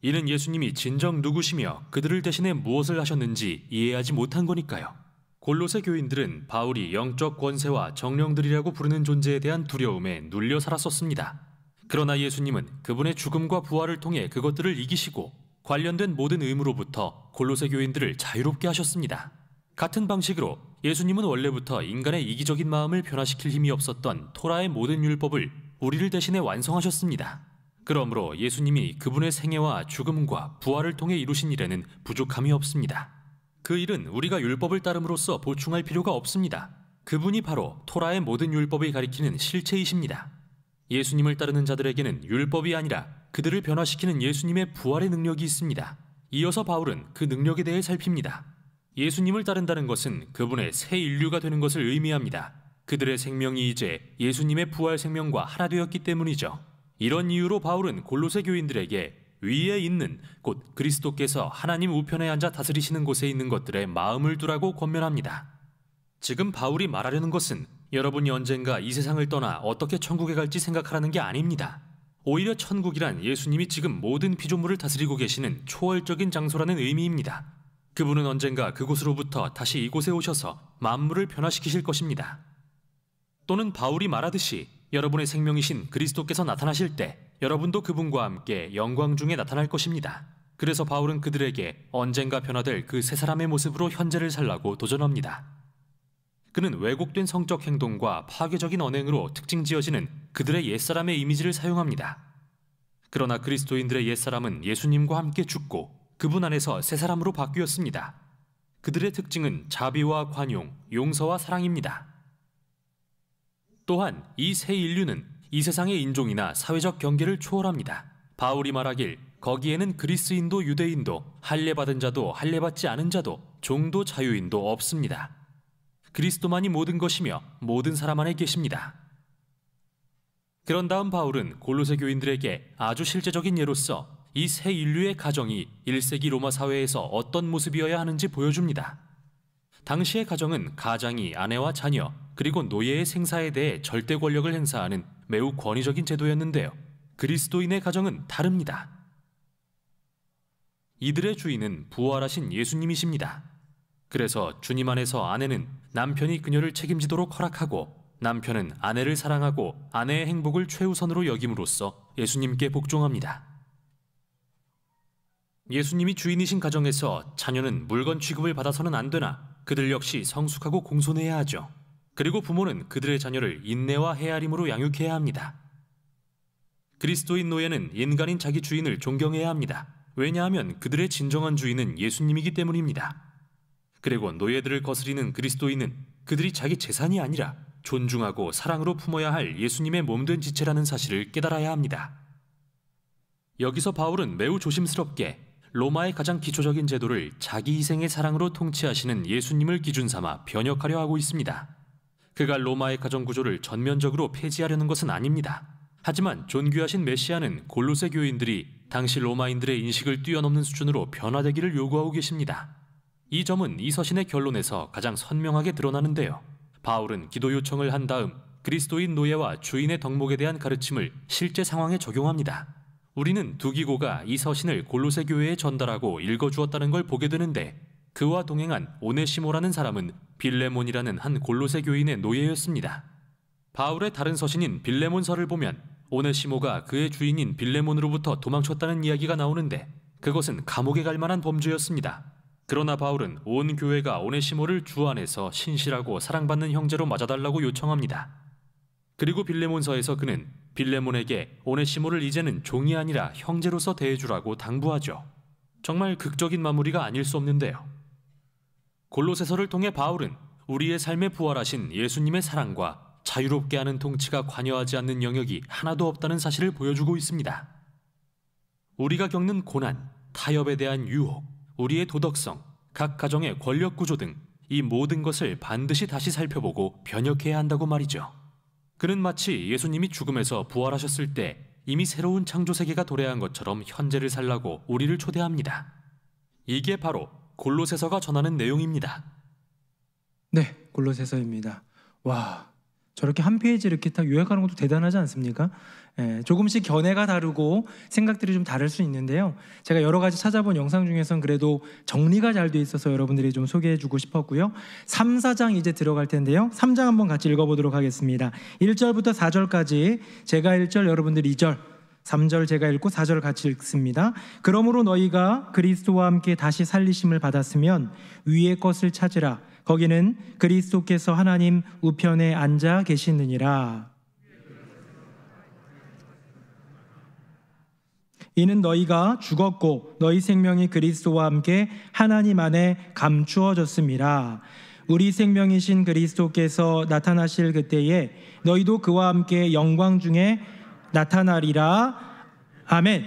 이는 예수님이 진정 누구시며 그들을 대신해 무엇을 하셨는지 이해하지 못한 거니까요. 골로새 교인들은 바울이 영적 권세와 정령들이라고 부르는 존재에 대한 두려움에 눌려 살았었습니다. 그러나 예수님은 그분의 죽음과 부활을 통해 그것들을 이기시고 관련된 모든 의무로부터 골로새 교인들을 자유롭게 하셨습니다. 같은 방식으로 예수님은 원래부터 인간의 이기적인 마음을 변화시킬 힘이 없었던 토라의 모든 율법을 우리를 대신해 완성하셨습니다. 그러므로 예수님이 그분의 생애와 죽음과 부활을 통해 이루신 일에는 부족함이 없습니다. 그 일은 우리가 율법을 따름으로써 보충할 필요가 없습니다. 그분이 바로 토라의 모든 율법을 가리키는 실체이십니다. 예수님을 따르는 자들에게는 율법이 아니라 그들을 변화시키는 예수님의 부활의 능력이 있습니다. 이어서 바울은 그 능력에 대해 살핍니다. 예수님을 따른다는 것은 그분의 새 인류가 되는 것을 의미합니다. 그들의 생명이 이제 예수님의 부활 생명과 하나 되었기 때문이죠. 이런 이유로 바울은 골로새 교인들에게 위에 있는 곧 그리스도께서 하나님 우편에 앉아 다스리시는 곳에 있는 것들에 마음을 두라고 권면합니다. 지금 바울이 말하려는 것은 여러분이 언젠가 이 세상을 떠나 어떻게 천국에 갈지 생각하라는 게 아닙니다. 오히려 천국이란 예수님이 지금 모든 피조물을 다스리고 계시는 초월적인 장소라는 의미입니다. 그분은 언젠가 그곳으로부터 다시 이곳에 오셔서 만물을 변화시키실 것입니다. 또는 바울이 말하듯이 여러분의 생명이신 그리스도께서 나타나실 때 여러분도 그분과 함께 영광 중에 나타날 것입니다. 그래서 바울은 그들에게 언젠가 변화될 그 세 사람의 모습으로 현재를 살라고 도전합니다. 그는 왜곡된 성적 행동과 파괴적인 언행으로 특징 지어지는 그들의 옛사람의 이미지를 사용합니다. 그러나 그리스도인들의 옛사람은 예수님과 함께 죽고 그분 안에서 새 사람으로 바뀌었습니다. 그들의 특징은 자비와 관용, 용서와 사랑입니다. 또한 이 새 인류는 이 세상의 인종이나 사회적 경계를 초월합니다. 바울이 말하길 거기에는 그리스인도 유대인도 할례받은 자도 할례받지 않은 자도 종도 자유인도 없습니다. 그리스도만이 모든 것이며 모든 사람 안에 계십니다. 그런 다음 바울은 골로새 교인들에게 아주 실제적인 예로서 이 새 인류의 가정이 1세기 로마 사회에서 어떤 모습이어야 하는지 보여줍니다. 당시의 가정은 가장이 아내와 자녀 그리고 노예의 생사에 대해 절대 권력을 행사하는 매우 권위적인 제도였는데요. 그리스도인의 가정은 다릅니다. 이들의 주인은 부활하신 예수님이십니다. 그래서 주님 안에서 아내는 남편이 그녀를 책임지도록 허락하고 남편은 아내를 사랑하고 아내의 행복을 최우선으로 여김으로써 예수님께 복종합니다. 예수님이 주인이신 가정에서 자녀는 물건 취급을 받아서는 안 되나 그들 역시 성숙하고 공손해야 하죠. 그리고 부모는 그들의 자녀를 인내와 헤아림으로 양육해야 합니다. 그리스도인 노예는 인간인 자기 주인을 존경해야 합니다. 왜냐하면 그들의 진정한 주인은 예수님이기 때문입니다. 그리고 노예들을 거스리는 그리스도인은 그들이 자기 재산이 아니라 존중하고 사랑으로 품어야 할 예수님의 몸된 지체라는 사실을 깨달아야 합니다. 여기서 바울은 매우 조심스럽게 로마의 가장 기초적인 제도를 자기 희생의 사랑으로 통치하시는 예수님을 기준 삼아 변혁하려 하고 있습니다. 그가 로마의 가정 구조를 전면적으로 폐지하려는 것은 아닙니다. 하지만 존귀하신 메시아는 골로새 교인들이 당시 로마인들의 인식을 뛰어넘는 수준으로 변화되기를 요구하고 계십니다. 이 점은 이 서신의 결론에서 가장 선명하게 드러나는데요. 바울은 기도 요청을 한 다음 그리스도인 노예와 주인의 덕목에 대한 가르침을 실제 상황에 적용합니다. 우리는 두기고가 이 서신을 골로새 교회에 전달하고 읽어주었다는 걸 보게 되는데 그와 동행한 오네시모라는 사람은 빌레몬이라는 한 골로새 교인의 노예였습니다. 바울의 다른 서신인 빌레몬서를 보면 오네시모가 그의 주인인 빌레몬으로부터 도망쳤다는 이야기가 나오는데 그것은 감옥에 갈 만한 범죄였습니다. 그러나 바울은 온 교회가 오네시모를 주 안에서 신실하고 사랑받는 형제로 맞아달라고 요청합니다. 그리고 빌레몬서에서 그는 빌레몬에게 오네시모를 이제는 종이 아니라 형제로서 대해주라고 당부하죠. 정말 극적인 마무리가 아닐 수 없는데요. 골로새서를 통해 바울은 우리의 삶에 부활하신 예수님의 사랑과 자유롭게 하는 통치가 관여하지 않는 영역이 하나도 없다는 사실을 보여주고 있습니다. 우리가 겪는 고난, 타협에 대한 유혹, 우리의 도덕성, 각 가정의 권력 구조 등 이 모든 것을 반드시 다시 살펴보고 변혁해야 한다고 말이죠. 그는 마치 예수님이 죽음에서 부활하셨을 때 이미 새로운 창조 세계가 도래한 것처럼 현재를 살라고 우리를 초대합니다. 이게 바로 골로새서가 전하는 내용입니다. 네, 골로새서입니다. 와, 저렇게 한 페이지 이렇게 딱 요약하는 것도 대단하지 않습니까? 조금씩 견해가 다르고 생각들이 좀 다를 수 있는데요. 제가 여러 가지 찾아본 영상 중에서는 그래도 정리가 잘 돼 있어서 여러분들이 좀 소개해주고 싶었고요. 3, 4장 이제 들어갈 텐데요. 3장 한번 같이 읽어보도록 하겠습니다. 1절부터 4절까지 제가 1절, 여러분들 2절, 3절 제가 읽고 4절 같이 읽습니다. 그러므로 너희가 그리스도와 함께 다시 살리심을 받았으면 위의 것을 찾으라. 거기는 그리스도께서 하나님 우편에 앉아 계시느니라. 이는 너희가 죽었고 너희 생명이 그리스도와 함께 하나님 안에 감추어졌음이라. 우리 생명이신 그리스도께서 나타나실 그때에 너희도 그와 함께 영광 중에 나타나리라. 아멘.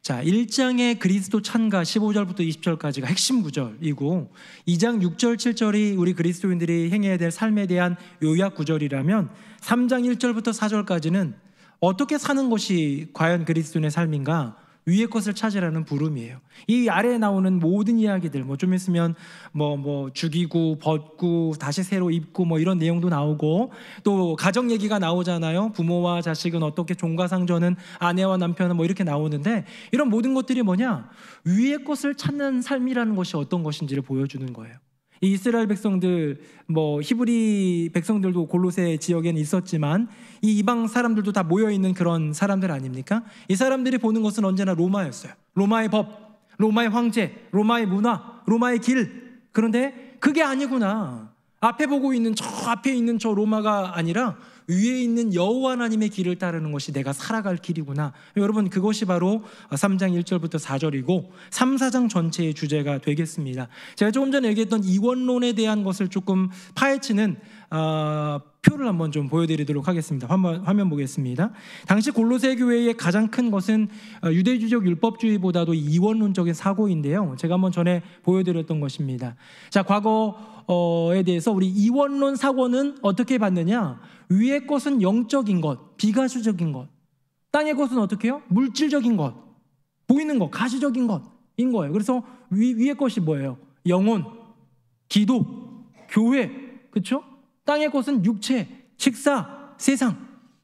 자, 1장의 그리스도 찬가 15절부터 20절까지가 핵심 구절이고 2장 6절 7절이 우리 그리스도인들이 행해야 될 삶에 대한 요약 구절이라면 3장 1절부터 4절까지는 어떻게 사는 것이 과연 그리스도인의 삶인가? 위의 것을 찾으라는 부름이에요. 이 아래에 나오는 모든 이야기들, 뭐 좀 있으면 죽이고 벗고 다시 새로 입고 뭐 이런 내용도 나오고 또 가정 얘기가 나오잖아요. 부모와 자식은 어떻게 종가상전은 아내와 남편은 뭐 이렇게 나오는데 이런 모든 것들이 뭐냐? 위의 것을 찾는 삶이라는 것이 어떤 것인지를 보여주는 거예요. 이 이스라엘 백성들, 히브리 백성들도 골로새 지역에는 있었지만 이 이방 사람들도 다 모여있는 그런 사람들 아닙니까? 이 사람들이 보는 것은 언제나 로마였어요. 로마의 법, 로마의 황제, 로마의 문화, 로마의 길. 그런데 그게 아니구나. 앞에 보고 있는 앞에 있는 저 로마가 아니라 위에 있는 여호와 하나님의 길을 따르는 것이 내가 살아갈 길이구나. 여러분, 그것이 바로 3장 1절부터 4절이고 3, 4장 전체의 주제가 되겠습니다. 제가 조금 전에 얘기했던 이원론에 대한 것을 조금 파헤치는 표를 한번 좀 보여드리도록 하겠습니다. 화면 보겠습니다. 당시 골로새 교회의 가장 큰 것은 유대주의적 율법주의보다도 이원론적인 사고인데요. 제가 한번 전에 보여드렸던 것입니다. 자, 과거에 대해서 우리 이원론 사고는 어떻게 봤느냐? 위의 것은 영적인 것, 비가시적인 것. 땅의 것은 어떻게 해요? 물질적인 것, 보이는 것, 가시적인 것인 거예요. 그래서 위의 것이 뭐예요? 영혼, 기도, 교회, 그렇죠? 땅의 것은 육체, 식사, 세상.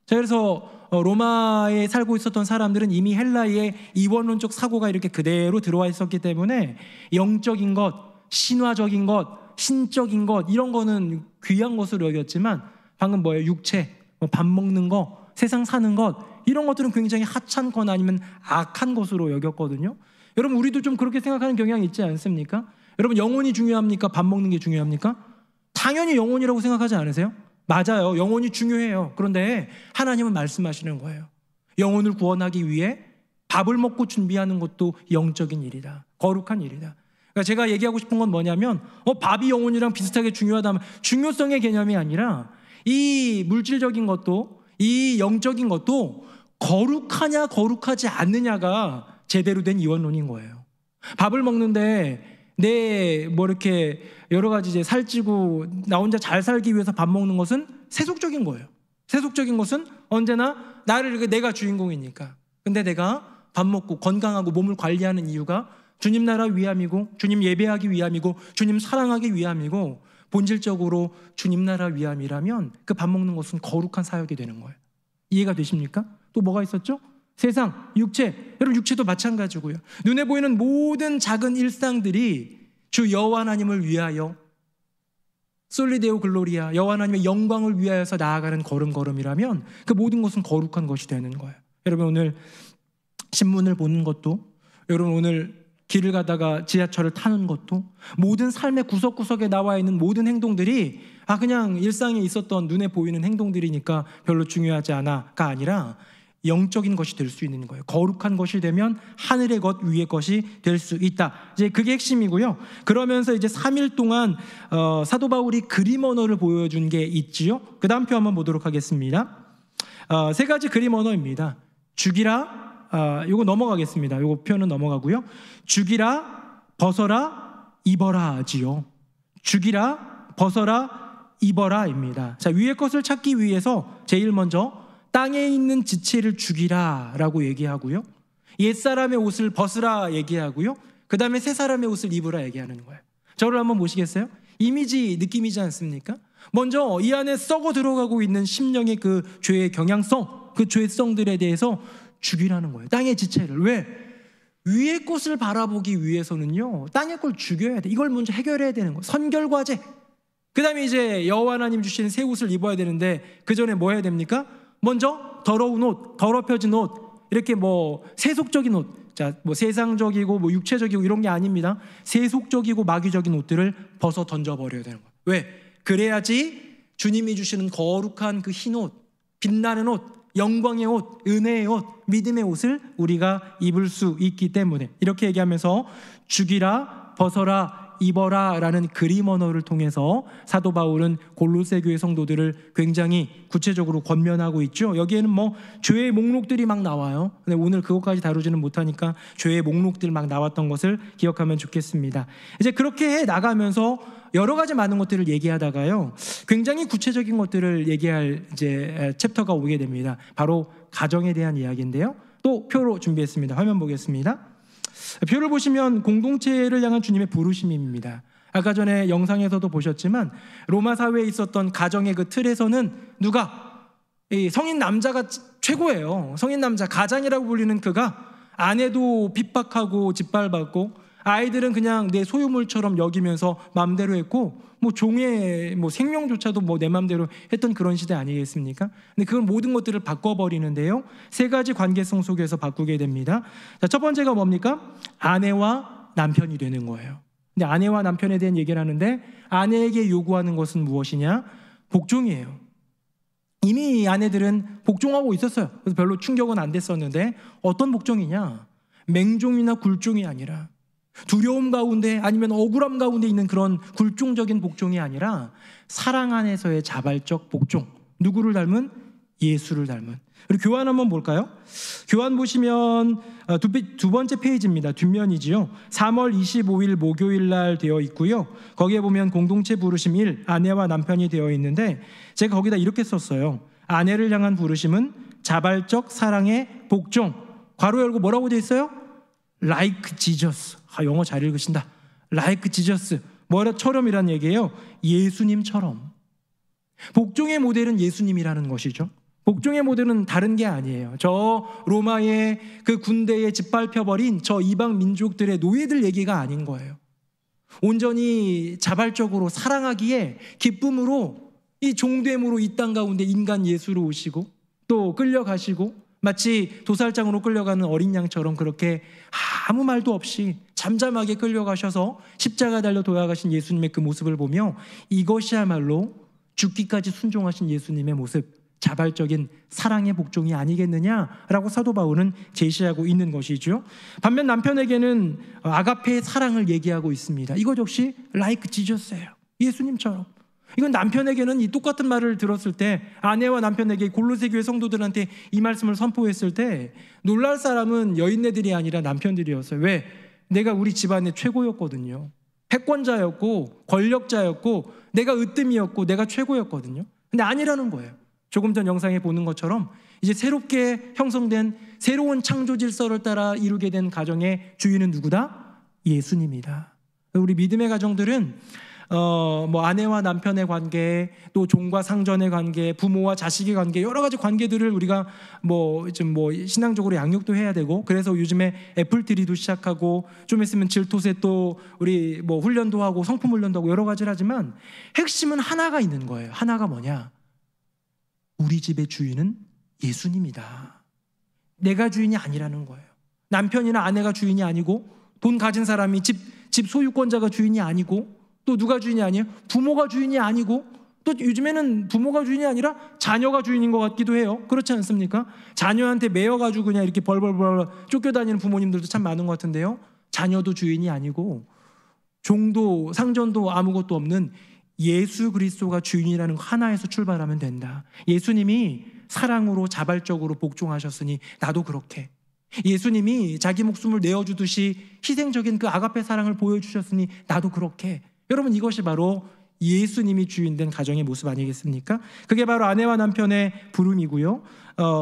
자, 그래서 로마에 살고 있었던 사람들은 이미 헬라의 이원론적 사고가 이렇게 그대로 들어와 있었기 때문에 영적인 것, 신화적인 것, 신적인 것 이런 거는 귀한 것으로 여겼지만 방금 뭐예요? 육체, 밥 먹는 거, 세상 사는 것 이런 것들은 굉장히 하찮거나 아니면 악한 것으로 여겼거든요. 여러분 우리도 좀 그렇게 생각하는 경향이 있지 않습니까? 여러분 영혼이 중요합니까? 밥 먹는 게 중요합니까? 당연히 영혼이라고 생각하지 않으세요? 맞아요. 영혼이 중요해요. 그런데 하나님은 말씀하시는 거예요. 영혼을 구원하기 위해 밥을 먹고 준비하는 것도 영적인 일이다. 거룩한 일이다. 그러니까 제가 얘기하고 싶은 건 뭐냐면 밥이 영혼이랑 비슷하게 중요하다면 중요성의 개념이 아니라 이 물질적인 것도 이 영적인 것도 거룩하냐 거룩하지 않느냐가 제대로 된 이원론인 거예요. 밥을 먹는데 이렇게 여러 가지 이제 살찌고 나 혼자 잘 살기 위해서 밥 먹는 것은 세속적인 거예요. 세속적인 것은 언제나 내가 주인공이니까. 근데 내가 밥 먹고 건강하고 몸을 관리하는 이유가 주님 나라 위함이고 주님 예배하기 위함이고 주님 사랑하기 위함이고 본질적으로 주님 나라 위함이라면 그 밥 먹는 것은 거룩한 사역이 되는 거예요. 이해가 되십니까? 또 뭐가 있었죠? 세상, 육체. 여러분 육체도 마찬가지고요. 눈에 보이는 모든 작은 일상들이 주 여호와 하나님을 위하여 솔리데오 글로리아, 여호와 하나님의 영광을 위하여서 나아가는 걸음걸음이라면 그 모든 것은 거룩한 것이 되는 거예요. 여러분 오늘 신문을 보는 것도, 여러분 오늘 길을 가다가 지하철을 타는 것도, 모든 삶의 구석구석에 나와 있는 모든 행동들이 그냥 일상에 있었던 눈에 보이는 행동들이니까 별로 중요하지 않아가 아니라 영적인 것이 될 수 있는 거예요. 거룩한 것이 되면 하늘의 것 위의 것이 될 수 있다. 이제 그게 핵심이고요. 그러면서 이제 3일 동안 사도 바울이 그림 언어를 보여준 게 있지요. 그 다음 표 한번 보도록 하겠습니다. 세 가지 그림 언어입니다. 죽이라, 이거 넘어가겠습니다. 이거 표는 넘어가고요. 죽이라, 벗어라, 입어라지요. 죽이라, 벗어라, 입어라입니다. 자, 위의 것을 찾기 위해서 제일 먼저 땅에 있는 지체를 죽이라 라고 얘기하고요, 옛사람의 옷을 벗으라 얘기하고요, 그 다음에 새 사람의 옷을 입으라 얘기하는 거예요. 저를 한번 보시겠어요? 이미지 느낌이지 않습니까? 먼저 이 안에 썩어 들어가고 있는 심령의 그 죄의 경향성, 그 죄성들에 대해서 죽이라는 거예요. 땅의 지체를. 왜? 위의 것을 바라보기 위해서는요, 땅의 걸 죽여야 돼. 이걸 먼저 해결해야 되는 거예요. 선결과제. 그 다음에 이제 여호와 하나님 주시는 새 옷을 입어야 되는데 그 전에 뭐 해야 됩니까? 먼저 더러운 옷, 더럽혀진 옷, 이렇게 세속적인 옷, 자, 세상적이고 육체적이고 이런 게 아닙니다. 세속적이고 마귀적인 옷들을 벗어 던져버려야 되는 거예요. 왜? 그래야지 주님이 주시는 거룩한 그 흰 옷, 빛나는 옷, 영광의 옷, 은혜의 옷, 믿음의 옷을 우리가 입을 수 있기 때문에 이렇게 얘기하면서 죽이라, 벗어라, 입어라 라는 그림 언어를 통해서 사도 바울은 골로새 교회 성도들을 굉장히 구체적으로 권면하고 있죠. 여기에는 죄의 목록들이 막 나와요. 근데 오늘 그것까지 다루지는 못하니까 죄의 목록들 막 나왔던 것을 기억하면 좋겠습니다. 이제 그렇게 해 나가면서 여러 가지 많은 것들을 얘기하다가요, 굉장히 구체적인 것들을 얘기할 이제 챕터가 오게 됩니다. 바로 가정에 대한 이야기인데요. 또 표로 준비했습니다. 화면 보겠습니다. 표를 보시면 공동체를 향한 주님의 부르심입니다. 아까 전에 영상에서도 보셨지만 로마 사회에 있었던 가정의 그 틀에서는 누가? 성인 남자가 최고예요. 성인 남자, 가장이라고 불리는 그가 아내도 핍박하고 짓밟았고 아이들은 그냥 내 소유물처럼 여기면서 마음대로 했고 종의 생명조차도 내 마음대로 했던 그런 시대 아니겠습니까? 근데 그건 모든 것들을 바꿔버리는데요, 세 가지 관계성 속에서 바꾸게 됩니다. 자, 첫 번째가 뭡니까? 아내와 남편이 되는 거예요. 근데 아내와 남편에 대한 얘기를 하는데 아내에게 요구하는 것은 무엇이냐? 복종이에요. 이미 아내들은 복종하고 있었어요. 그래서 별로 충격은 안 됐었는데 어떤 복종이냐? 맹종이나 굴종이 아니라, 두려움 가운데 아니면 억울함 가운데 있는 그런 굴종적인 복종이 아니라 사랑 안에서의 자발적 복종. 누구를 닮은? 예수를 닮은. 그리고 교환 한번 볼까요? 교환 보시면 두 번째 페이지입니다. 뒷면이지요. 3월 25일 목요일 날 되어 있고요. 거기에 보면 공동체 부르심 1, 아내와 남편이 되어 있는데 제가 거기다 이렇게 썼어요. 아내를 향한 부르심은 자발적 사랑의 복종. 괄호 열고 뭐라고 되어 있어요? Like Jesus. 영어 잘 읽으신다. Like Jesus. 뭐처럼이란 얘기예요? 예수님처럼. 복종의 모델은 예수님이라는 것이죠. 복종의 모델은 다른 게 아니에요. 저 로마의 그 군대에 짓밟혀버린 저 이방 민족들의 노예들 얘기가 아닌 거예요. 온전히 자발적으로 사랑하기에 기쁨으로 이 종됨으로 이 땅 가운데 인간 예수로 오시고 또 끌려가시고 마치 도살장으로 끌려가는 어린 양처럼 그렇게 아무 말도 없이 잠잠하게 끌려가셔서 십자가 달려 돌아가신 예수님의 그 모습을 보며 이것이야말로 죽기까지 순종하신 예수님의 모습, 자발적인 사랑의 복종이 아니겠느냐라고 사도 바울은 제시하고 있는 것이죠. 반면 남편에게는 아가페의 사랑을 얘기하고 있습니다. 이것 역시 like Jesus예요. 예수님처럼. 이건 남편에게는 이 똑같은 말을 들었을 때, 아내와 남편에게 골로새 교회 성도들한테 이 말씀을 선포했을 때 놀랄 사람은 여인네들이 아니라 남편들이었어요. 왜? 내가 우리 집안의 최고였거든요. 패권자였고 권력자였고 내가 으뜸이었고 내가 최고였거든요. 근데 아니라는 거예요. 조금 전 영상에 보는 것처럼 이제 새롭게 형성된 새로운 창조 질서를 따라 이루게 된 가정의 주인은 누구다? 예수님이다. 우리 믿음의 가정들은 아내와 남편의 관계, 또 종과 상전의 관계, 부모와 자식의 관계, 여러 가지 관계들을 우리가 신앙적으로 양육도 해야 되고, 그래서 요즘에 애플트리도 시작하고, 좀 있으면 질토세 또 우리 훈련도 하고 성품 훈련도 하고 여러 가지를 하지만 핵심은 하나가 있는 거예요. 하나가 뭐냐? 우리 집의 주인은 예수님이다. 내가 주인이 아니라는 거예요. 남편이나 아내가 주인이 아니고, 돈 가진 사람이 집 소유권자가 주인이 아니고, 또 누가 주인이 아니에요? 부모가 주인이 아니고, 또 요즘에는 부모가 주인이 아니라 자녀가 주인인 것 같기도 해요. 그렇지 않습니까? 자녀한테 매여가지고 그냥 이렇게 벌벌벌 쫓겨다니는 부모님들도 참 많은 것 같은데요. 자녀도 주인이 아니고 종도 상전도 아무것도 없는 예수 그리스도가 주인이라는 하나에서 출발하면 된다. 예수님이 사랑으로 자발적으로 복종하셨으니 나도 그렇게, 예수님이 자기 목숨을 내어주듯이 희생적인 그 아가페 사랑을 보여주셨으니 나도 그렇게. 여러분, 이것이 바로 예수님이 주인된 가정의 모습 아니겠습니까? 그게 바로 아내와 남편의 부름이고요.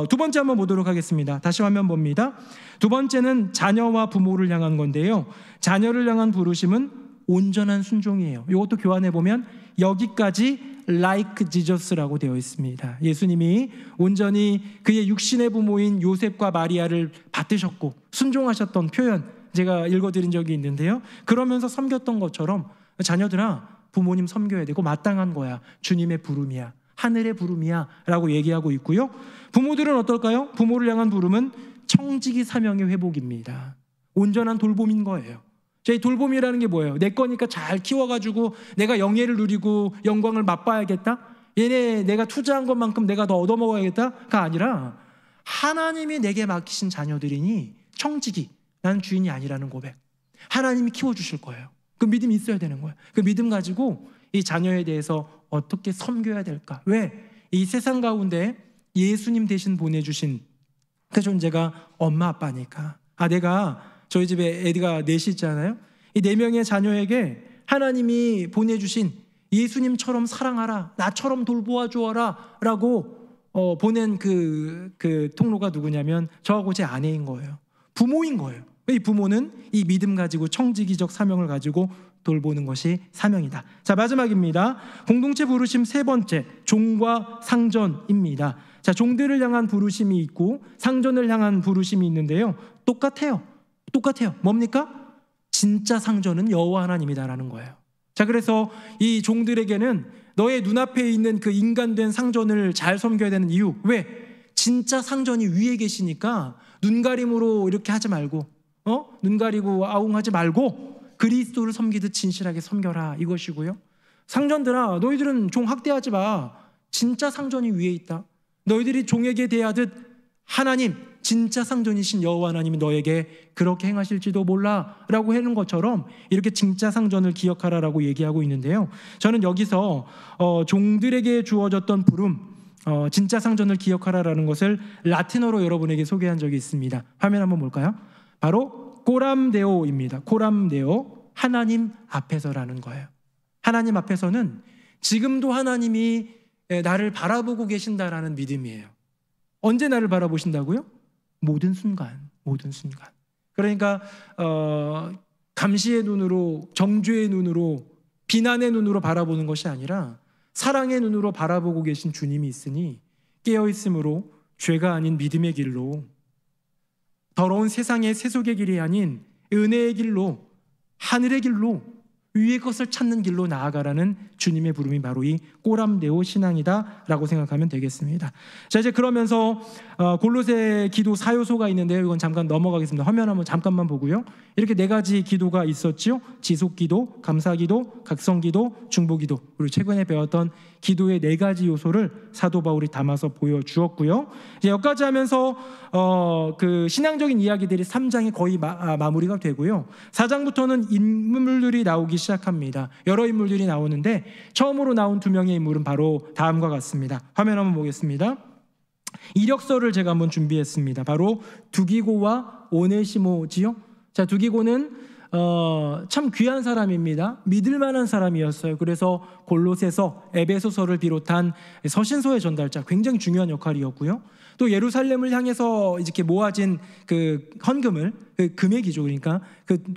두 번째 한번 보도록 하겠습니다. 다시 화면 봅니다. 두 번째는 자녀와 부모를 향한 건데요. 자녀를 향한 부르심은 온전한 순종이에요. 이것도 교환해 보면 여기까지 like Jesus라고 되어 있습니다. 예수님이 온전히 그의 육신의 부모인 요셉과 마리아를 받드셨고 순종하셨던 표현 제가 읽어드린 적이 있는데요. 그러면서 섬겼던 것처럼 자녀들아, 부모님 섬겨야 되고 마땅한 거야. 주님의 부름이야. 하늘의 부름이야 라고 얘기하고 있고요. 부모들은 어떨까요? 부모를 향한 부름은 청지기 사명의 회복입니다. 온전한 돌봄인 거예요. 이 돌봄이라는 게 뭐예요? 내 거니까 잘 키워가지고 내가 영예를 누리고 영광을 맛봐야겠다? 얘네 내가 투자한 것만큼 내가 더 얻어먹어야겠다가 아니라 하나님이 내게 맡기신 자녀들이니 청지기, 나는 주인이 아니라는 고백. 하나님이 키워주실 거예요. 그 믿음이 있어야 되는 거예요. 그 믿음 가지고 이 자녀에 대해서 어떻게 섬겨야 될까? 왜? 이 세상 가운데 예수님 대신 보내주신 그 존재가 엄마 아빠니까. 내가 저희 집에 애가 넷이 있잖아요. 이 4명의 자녀에게 하나님이 보내주신 예수님처럼 사랑하라, 나처럼 돌보아 주어라 라고 보낸 그 통로가 누구냐면 저하고 제 아내인 거예요. 부모인 거예요. 이 부모는 이 믿음 가지고 청지기적 사명을 가지고 돌보는 것이 사명이다. 자, 마지막입니다. 공동체 부르심 세 번째, 종과 상전입니다. 자, 종들을 향한 부르심이 있고 상전을 향한 부르심이 있는데요. 똑같아요. 뭡니까? 진짜 상전은 여호와 하나님이다라는 거예요. 자, 그래서 이 종들에게는 너의 눈앞에 있는 그 인간된 상전을 잘 섬겨야 되는 이유. 왜? 진짜 상전이 위에 계시니까 눈가림으로 이렇게 하지 말고, 눈 가리고 아웅하지 말고 그리스도를 섬기듯 진실하게 섬겨라, 이것이고요. 상전들아, 너희들은 종 학대하지 마. 진짜 상전이 위에 있다. 너희들이 종에게 대하듯 하나님, 진짜 상전이신 여호와 하나님이 너에게 그렇게 행하실지도 몰라 라고 하는 것처럼 이렇게 진짜 상전을 기억하라라고 얘기하고 있는데요. 저는 여기서 종들에게 주어졌던 부름, 진짜 상전을 기억하라라는 것을 라틴어로 여러분에게 소개한 적이 있습니다. 화면 한번 볼까요? 바로 코람데오입니다. 코람데오, 하나님 앞에서라는 거예요. 하나님 앞에서는 지금도 하나님이 나를 바라보고 계신다라는 믿음이에요. 언제 나를 바라보신다고요? 모든 순간. 그러니까 감시의 눈으로, 정죄의 눈으로, 비난의 눈으로 바라보는 것이 아니라 사랑의 눈으로 바라보고 계신 주님이 있으니 깨어있음으로 죄가 아닌 믿음의 길로, 더러운 세상의 세속의 길이 아닌 은혜의 길로, 하늘의 길로, 위의 것을 찾는 길로 나아가라는 주님의 부름이 바로 이 꼬람데오 신앙이다라고 생각하면 되겠습니다. 자, 이제 그러면서 골로새 기도 4요소가 있는데요. 이건 잠깐 넘어가겠습니다. 화면 한번 잠깐만 보고요. 이렇게 4가지 기도가 있었죠. 지속기도, 감사기도, 각성기도, 중보기도. 그리고 최근에 배웠던 기도의 4가지 요소를 사도 바울이 담아서 보여주었고요. 이제 여기까지 하면서 그 신앙적인 이야기들이 3장이 거의 마무리가 되고요. 4장부터는 인물들이 나오기 시작합니다. 여러 인물들이 나오는데 처음으로 나온 2명의 인물은 바로 다음과 같습니다. 화면 한번 보겠습니다. 이력서를 제가 한번 준비했습니다. 바로 두기고와 오네시모지요. 자, 두기고는 참 귀한 사람입니다. 믿을 만한 사람이었어요. 그래서 골로새서, 에베소서를 비롯한 서신서의 전달자, 굉장히 중요한 역할이었고요. 또 예루살렘을 향해서 이렇게 모아진 그 헌금을, 그 금액이죠. 그러니까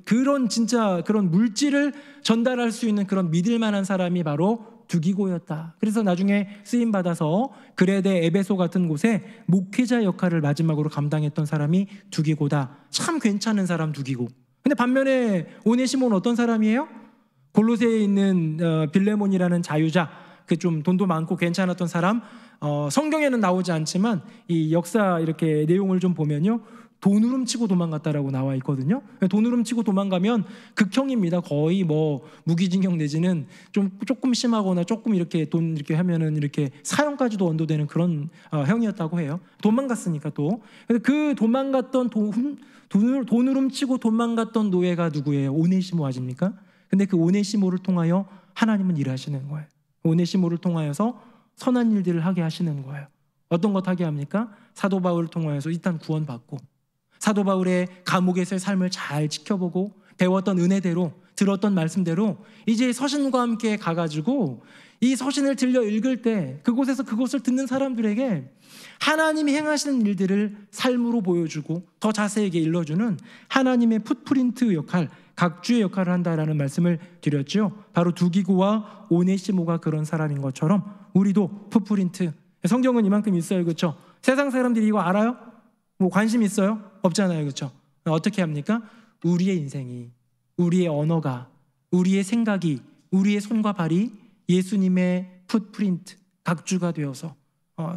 그런 진짜 그런 물질을 전달할 수 있는 그런 믿을 만한 사람이 바로 두기고였다. 그래서 나중에 쓰임 받아서 그레데, 에베소 같은 곳에 목회자 역할을 마지막으로 감당했던 사람이 두기고다. 참 괜찮은 사람 두기고. 근데 반면에 오네시모는 어떤 사람이에요? 골로새에 있는 빌레몬이라는 자유자, 그 좀 돈도 많고 괜찮았던 사람. 성경에는 나오지 않지만 이 역사 이렇게 내용을 좀 보면요, 돈 후름치고 도망갔다라고 나와 있거든요. 돈 후름치고 도망가면 극형입니다. 거의 뭐 무기징역 내지는 좀 조금 심하거나 조금 이렇게 돈 이렇게 하면은 이렇게 사형까지도 언도되는 그런 형이었다고 해요. 도망갔으니까 또. 그 도망갔던 돈을 훔치고 도망갔던 노예가 누구예요? 오네시모 아십니까? 근데 그 오네시모를 통하여 하나님은 일하시는 거예요. 오네시모를 통하여서 선한 일들을 하게 하시는 거예요. 어떤 것 하게 합니까? 사도 바울을 통하여서 일단 구원받고, 사도 바울의 감옥에서의 삶을 잘 지켜보고 배웠던 은혜대로, 들었던 말씀대로 이제 서신과 함께 가가지고 이 서신을 들려 읽을 때 그곳에서 그것을 듣는 사람들에게 하나님이 행하시는 일들을 삶으로 보여주고 더 자세하게 일러주는 하나님의 풋프린트 역할, 각주의 역할을 한다라는 말씀을 드렸죠. 바로 두기고와 오네시모가 그런 사람인 것처럼 우리도 풋프린트, 성경은 이만큼 있어요. 그렇죠? 세상 사람들이 이거 알아요? 뭐 관심 있어요? 없잖아요. 그렇죠? 어떻게 합니까? 우리의 인생이, 우리의 언어가, 우리의 생각이, 우리의 손과 발이 예수님의 풋프린트, 각주가 되어서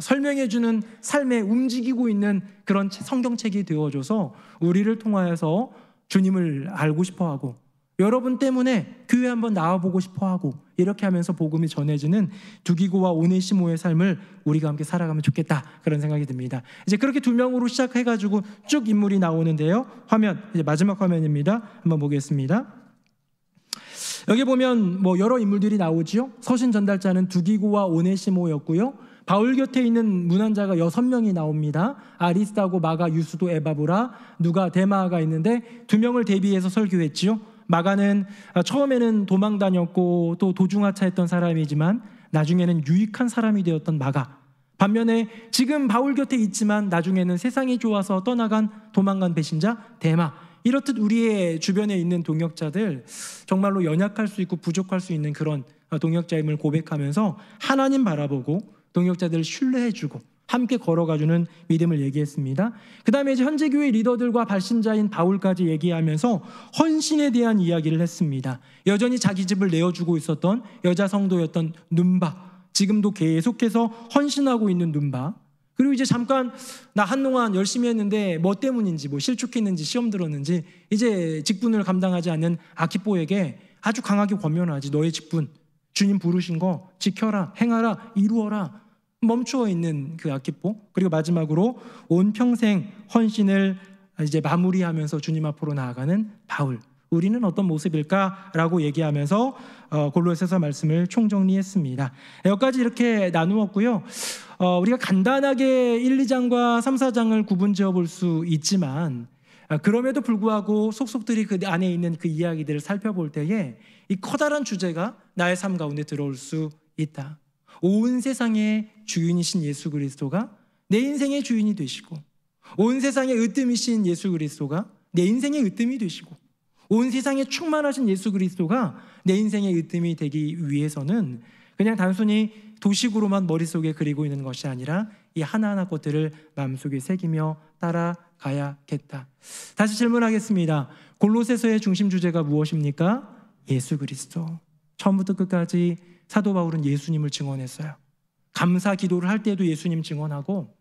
설명해주는 삶에 움직이고 있는 그런 성경책이 되어줘서 우리를 통하여서 주님을 알고 싶어하고, 여러분 때문에 교회 한번 나와보고 싶어하고, 이렇게 하면서 복음이 전해지는 두기고와 오네시모의 삶을 우리가 함께 살아가면 좋겠다, 그런 생각이 듭니다. 이제 그렇게 2명으로 시작해가지고 쭉 인물이 나오는데요. 화면, 이제 마지막 화면입니다. 한번 보겠습니다. 여기 보면 뭐 여러 인물들이 나오지요. 서신 전달자는 두기고와 오네시모였고요. 바울 곁에 있는 문안자가 6명이 나옵니다. 아리스타고, 마가, 유스도, 에바브라, 누가, 데마가 있는데 2명을 대비해서 설교했지요. 마가는 처음에는 도망 다녔고 또 도중하차했던 사람이지만 나중에는 유익한 사람이 되었던 마가. 반면에 지금 바울 곁에 있지만 나중에는 세상이 좋아서 떠나간, 도망간 배신자 데마. 이렇듯 우리의 주변에 있는 동역자들, 정말로 연약할 수 있고 부족할 수 있는 그런 동역자임을 고백하면서 하나님 바라보고 동역자들을 신뢰해주고 함께 걸어가주는 믿음을 얘기했습니다. 그 다음에 이제 현재 교회 리더들과 발신자인 바울까지 얘기하면서 헌신에 대한 이야기를 했습니다. 여전히 자기 집을 내어주고 있었던 여자 성도였던 눈바, 지금도 계속해서 헌신하고 있는 눈바. 그리고 이제 잠깐 나 한동안 열심히 했는데 뭐 때문인지, 뭐 실족했는지, 시험 들었는지 이제 직분을 감당하지 않는 아키뽀에게 아주 강하게 권면하지. 너의 직분, 주님 부르신 거 지켜라, 행하라, 이루어라. 멈추어 있는 그 아키뽀. 그리고 마지막으로 온 평생 헌신을 이제 마무리하면서 주님 앞으로 나아가는 바울. 우리는 어떤 모습일까라고 얘기하면서 골로새서 말씀을 총정리했습니다. 여기까지 이렇게 나누었고요. 우리가 간단하게 1, 2장과 3, 4장을 구분지어 볼 수 있지만 그럼에도 불구하고 속속들이 그 안에 있는 그 이야기들을 살펴볼 때에 이 커다란 주제가 나의 삶 가운데 들어올 수 있다. 온 세상의 주인이신 예수 그리스도가 내 인생의 주인이 되시고, 온 세상의 으뜸이신 예수 그리스도가 내 인생의 으뜸이 되시고, 온 세상에 충만하신 예수 그리스도가 내 인생의 으뜸이 되기 위해서는 그냥 단순히 도식으로만 머릿속에 그리고 있는 것이 아니라 이 하나하나 것들을 마음속에 새기며 따라가야겠다. 다시 질문하겠습니다. 골로새서의 중심 주제가 무엇입니까? 예수 그리스도. 처음부터 끝까지 사도 바울은 예수님을 증언했어요. 감사 기도를 할 때도 예수님 증언하고,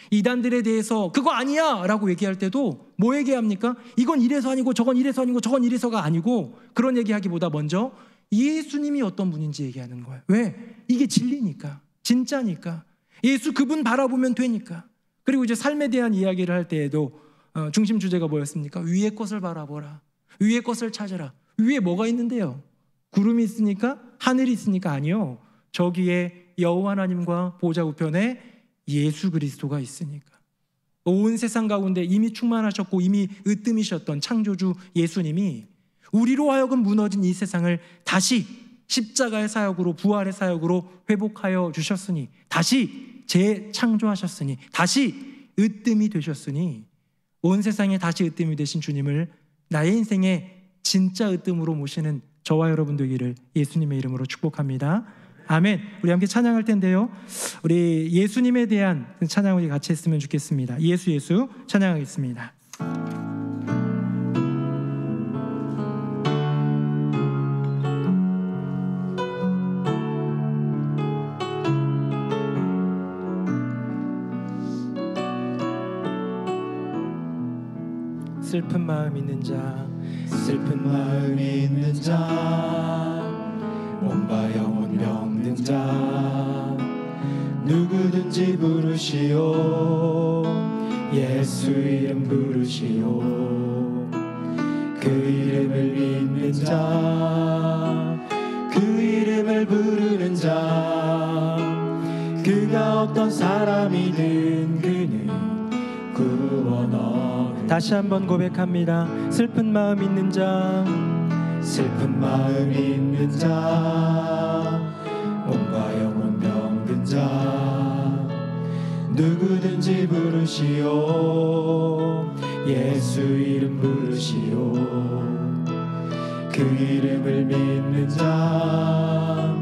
이단들에 대해서 그거 아니야 라고 얘기할 때도 뭐 얘기합니까? 이건 이래서 아니고 저건 이래서 아니고 저건 이래서가 아니고, 그런 얘기하기보다 먼저 예수님이 어떤 분인지 얘기하는 거예요. 왜? 이게 진리니까, 진짜니까. 예수 그분 바라보면 되니까. 그리고 이제 삶에 대한 이야기를 할 때에도 중심 주제가 뭐였습니까? 위의 것을 바라보라, 위의 것을 찾으라. 위에 뭐가 있는데요? 구름이 있으니까? 하늘이 있으니까? 아니요. 저기에 여호와 하나님과 보좌 우편에 예수 그리스도가 있으니까. 온 세상 가운데 이미 충만하셨고 이미 으뜸이셨던 창조주 예수님이 우리로 하여금 무너진 이 세상을 다시 십자가의 사역으로, 부활의 사역으로 회복하여 주셨으니, 다시 재창조하셨으니, 다시 으뜸이 되셨으니, 온 세상에 다시 으뜸이 되신 주님을 나의 인생의 진짜 으뜸으로 모시는 저와 여러분 되기를 예수님의 이름으로 축복합니다. 아멘. 우리 함께 찬양할 텐데요, 우리 예수님에 대한 찬양을 같이 했으면 좋겠습니다. 예수 예수 찬양하겠습니다. 슬픈 마음 있는 자, 슬픈 마음 있는 자, 몸과 영혼 병든 자, 누구든지 부르시오. 예수 이름 부르시오. 그 이름을 믿는 자, 그 이름을 부르는 자, 그가 어떤 사람이든 그는 구원 얻으리. 다시 한번 고백합니다. 슬픈 마음 있는 자, 슬픈 마음 있는 자, 몸과 영혼 병든 자, 누구든지 부르시오. 예수 이름 부르시오. 그 이름을 믿는 자,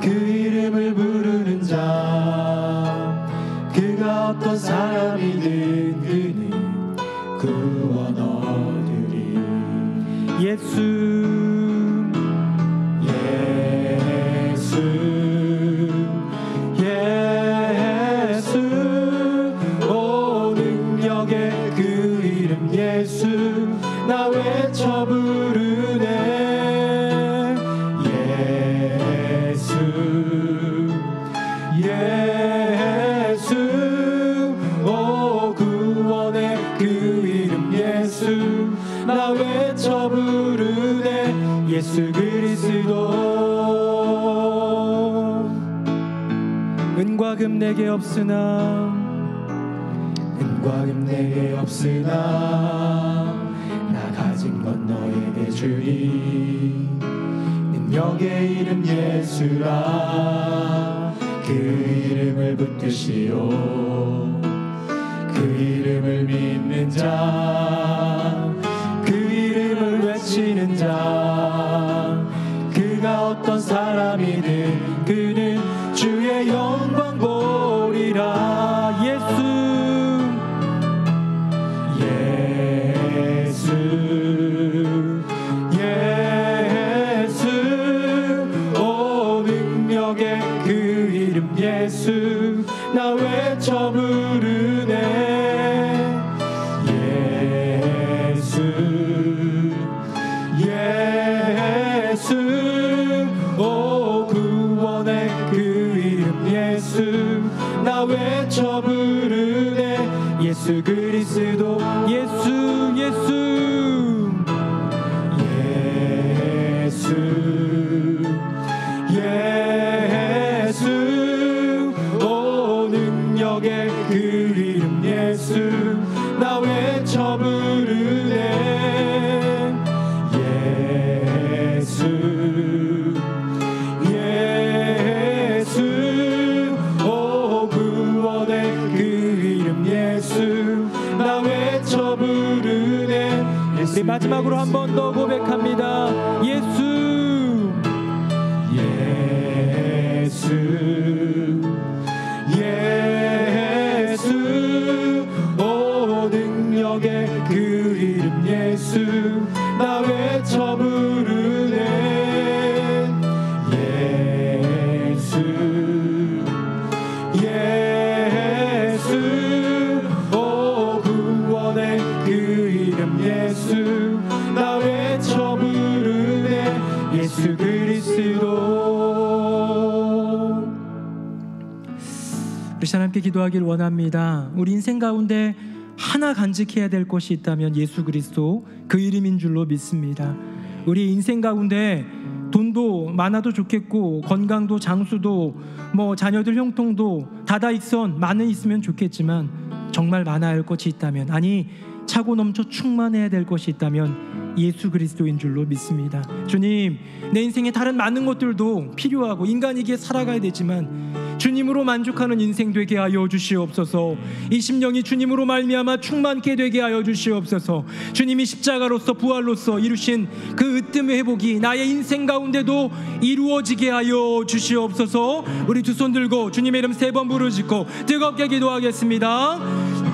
그 이름을 부르는 자, 그가 어떤 사람이든 그는 구원 얻으리. 예수 예수 예수, 오 능력의 그 이름 예수, 나 외쳐 부르네. 예수 예수, 오 구원의 그 이름 예수, 나 외쳐 부르네. 예수 그리스도. 은과 금 내게 없으나, 은과 금 내게 없으나, 나 가진 건 너에게 주리. 능력의 이름 예수라. 그 이름을 붙드시오. 그 이름을 믿는 자, 그 이름을 외치는 자, 그가 어떤 사람이든 그는 주의 영광 보리라. 예수 예수 예수, 오 능력의 그 이름 예수, 나 외쳐 부르네. 예수 예수, 오 구원의 그 이름 예수, 나 외쳐 부르네. 예수 그리스도. 예수 예수 예수 예수, 오 능력의 그 이름 예수, 나 외쳐 부르네. 예수 예수, 오 구원의 그 이름 예수, 나 외쳐 부르네. 우리 마지막으로 한 번 더 고백합니다. 예수 예수 예수, 오 능력의 그 이름 예수, 나 외쳐 부르네. 예수 나 외쳐 부르네 예수 그리스도. 우리 하나님께 기도하길 원합니다. 우리 인생 가운데 하나 간직해야 될 것이 있다면 예수 그리스도 그 이름인 줄로 믿습니다. 우리 인생 가운데 돈도 많아도 좋겠고 건강도 장수도 뭐 자녀들 형통도 다다익선 많은 있으면 좋겠지만 정말 많아야 할 것이 있다면, 아니 차고 넘쳐 충만해야 될 것이 있다면 예수 그리스도인 줄로 믿습니다. 주님, 내 인생에 다른 많은 것들도 필요하고 인간이기에 살아가야 되지만 주님으로 만족하는 인생 되게 하여 주시옵소서. 이 심령이 주님으로 말미암아 충만케 되게 하여 주시옵소서. 주님이 십자가로서 부활로서 이루신 그 으뜸의 회복이 나의 인생 가운데도 이루어지게 하여 주시옵소서. 우리 두 손 들고 주님의 이름 3번 부르짖고 뜨겁게 기도하겠습니다.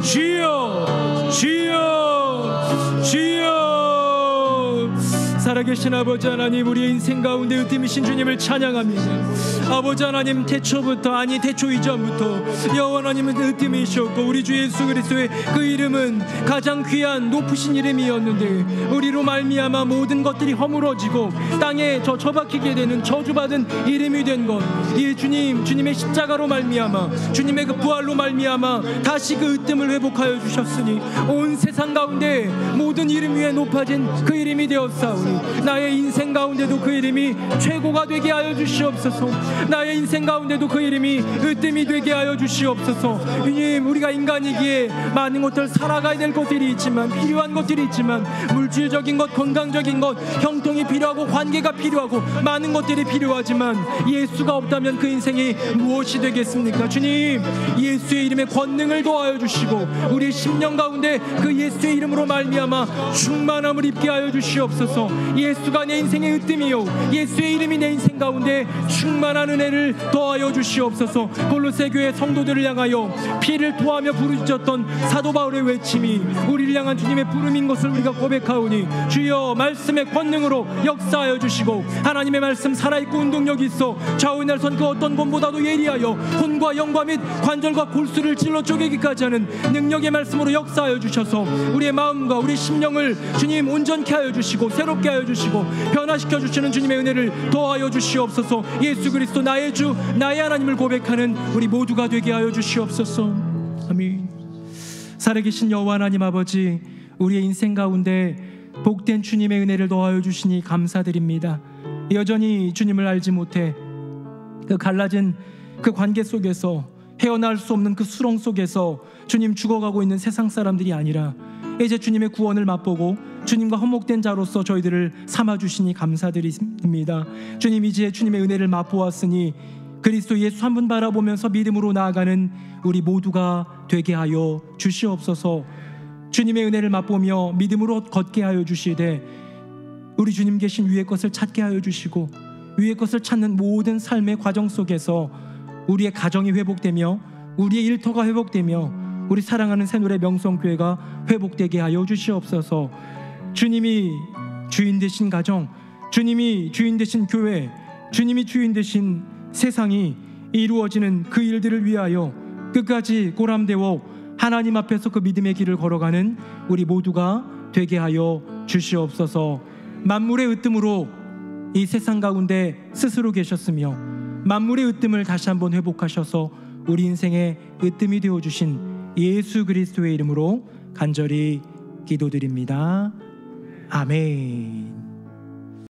주여, 주여, 주여. 살아계신 아버지 하나님, 우리의 인생 가운데 으뜸이신 주님을 찬양합니다. 아버지 하나님, 태초부터, 아니 태초 이전부터 영원하님은 으뜸이셨고 우리 주 예수 그리스도의 그 이름은 가장 귀한 높으신 이름이었는데 우리로 말미암아 모든 것들이 허물어지고 땅에 처박히게 되는 저주받은 이름이 된 것, 이 주님, 주님의 십자가로 말미암아 주님의 그 부활로 말미암아 다시 그 으뜸을 회복하여 주셨으니 온 세상 가운데 모든 이름 위에 높아진 그 이름이 되었사오니 나의 인생 가운데도 그 이름이 최고가 되게 하여 주시옵소서. 나의 인생 가운데도 그 이름이 으뜸이 되게 하여 주시옵소서. 주님, 우리가 인간이기에 많은 것들 살아가야 될 것들이 있지만, 필요한 것들이 있지만, 물질적인 것, 건강적인 것, 형통이 필요하고 관계가 필요하고 많은 것들이 필요하지만 예수가 없다면 그 인생이 무엇이 되겠습니까? 주님, 예수의 이름에 권능을 더하여 주시고 우리의 심령 가운데 그 예수의 이름으로 말미암아 충만함을 입게 하여 주시옵소서. 예수가 내 인생의 으뜸이요 예수의 이름이 내 인생 가운데 충만한 은혜를 더하여 주시옵소서. 골로새 교회 성도들을 향하여 피를 토하며 부르짖었던 사도 바울의 외침이 우리를 향한 주님의 부름인 것을 우리가 고백하오니 주여, 말씀의 권능으로 역사하여 주시고 하나님의 말씀 살아있고 운동력이 있어 좌우날선 그 어떤 것보다도 예리하여 혼과 영과 및 관절과 골수를 찔러 쪼개기까지 하는 능력의 말씀으로 역사하여 주셔서 우리의 마음과 우리 심령을 주님 온전케 하여 주시고 새롭게 하여 주시고 변화시켜 주시는 주님의 은혜를 더하여 주시옵소서. 예수 그리스도 나의 주 나의 하나님을 고백하는 우리 모두가 되게 하여 주시옵소서. 아멘. 살아계신 여호와 하나님 아버지, 우리의 인생 가운데 복된 주님의 은혜를 더하여 주시니 감사드립니다. 여전히 주님을 알지 못해 그 갈라진 그 관계 속에서 헤어날 수 없는 그 수렁 속에서 주님 죽어가고 있는 세상 사람들이 아니라 이제 주님의 구원을 맛보고 주님과 화목된 자로서 저희들을 삼아주시니 감사드립니다. 주님, 이제 주님의 은혜를 맛보았으니 그리스도 예수 한 분 바라보면서 믿음으로 나아가는 우리 모두가 되게 하여 주시옵소서. 주님의 은혜를 맛보며 믿음으로 걷게 하여 주시되 우리 주님 계신 위의 것을 찾게 하여 주시고 위의 것을 찾는 모든 삶의 과정 속에서 우리의 가정이 회복되며 우리의 일터가 회복되며 우리 사랑하는 새노래 명성교회가 회복되게 하여 주시옵소서. 주님이 주인 되신 가정, 주님이 주인 되신 교회, 주님이 주인 되신 세상이 이루어지는 그 일들을 위하여 끝까지 고람되어 하나님 앞에서 그 믿음의 길을 걸어가는 우리 모두가 되게 하여 주시옵소서. 만물의 으뜸으로 이 세상 가운데 스스로 계셨으며 만물의 으뜸을 다시 한번 회복하셔서 우리 인생의 으뜸이 되어주신 예수 그리스도의 이름으로 간절히 기도드립니다. 아멘.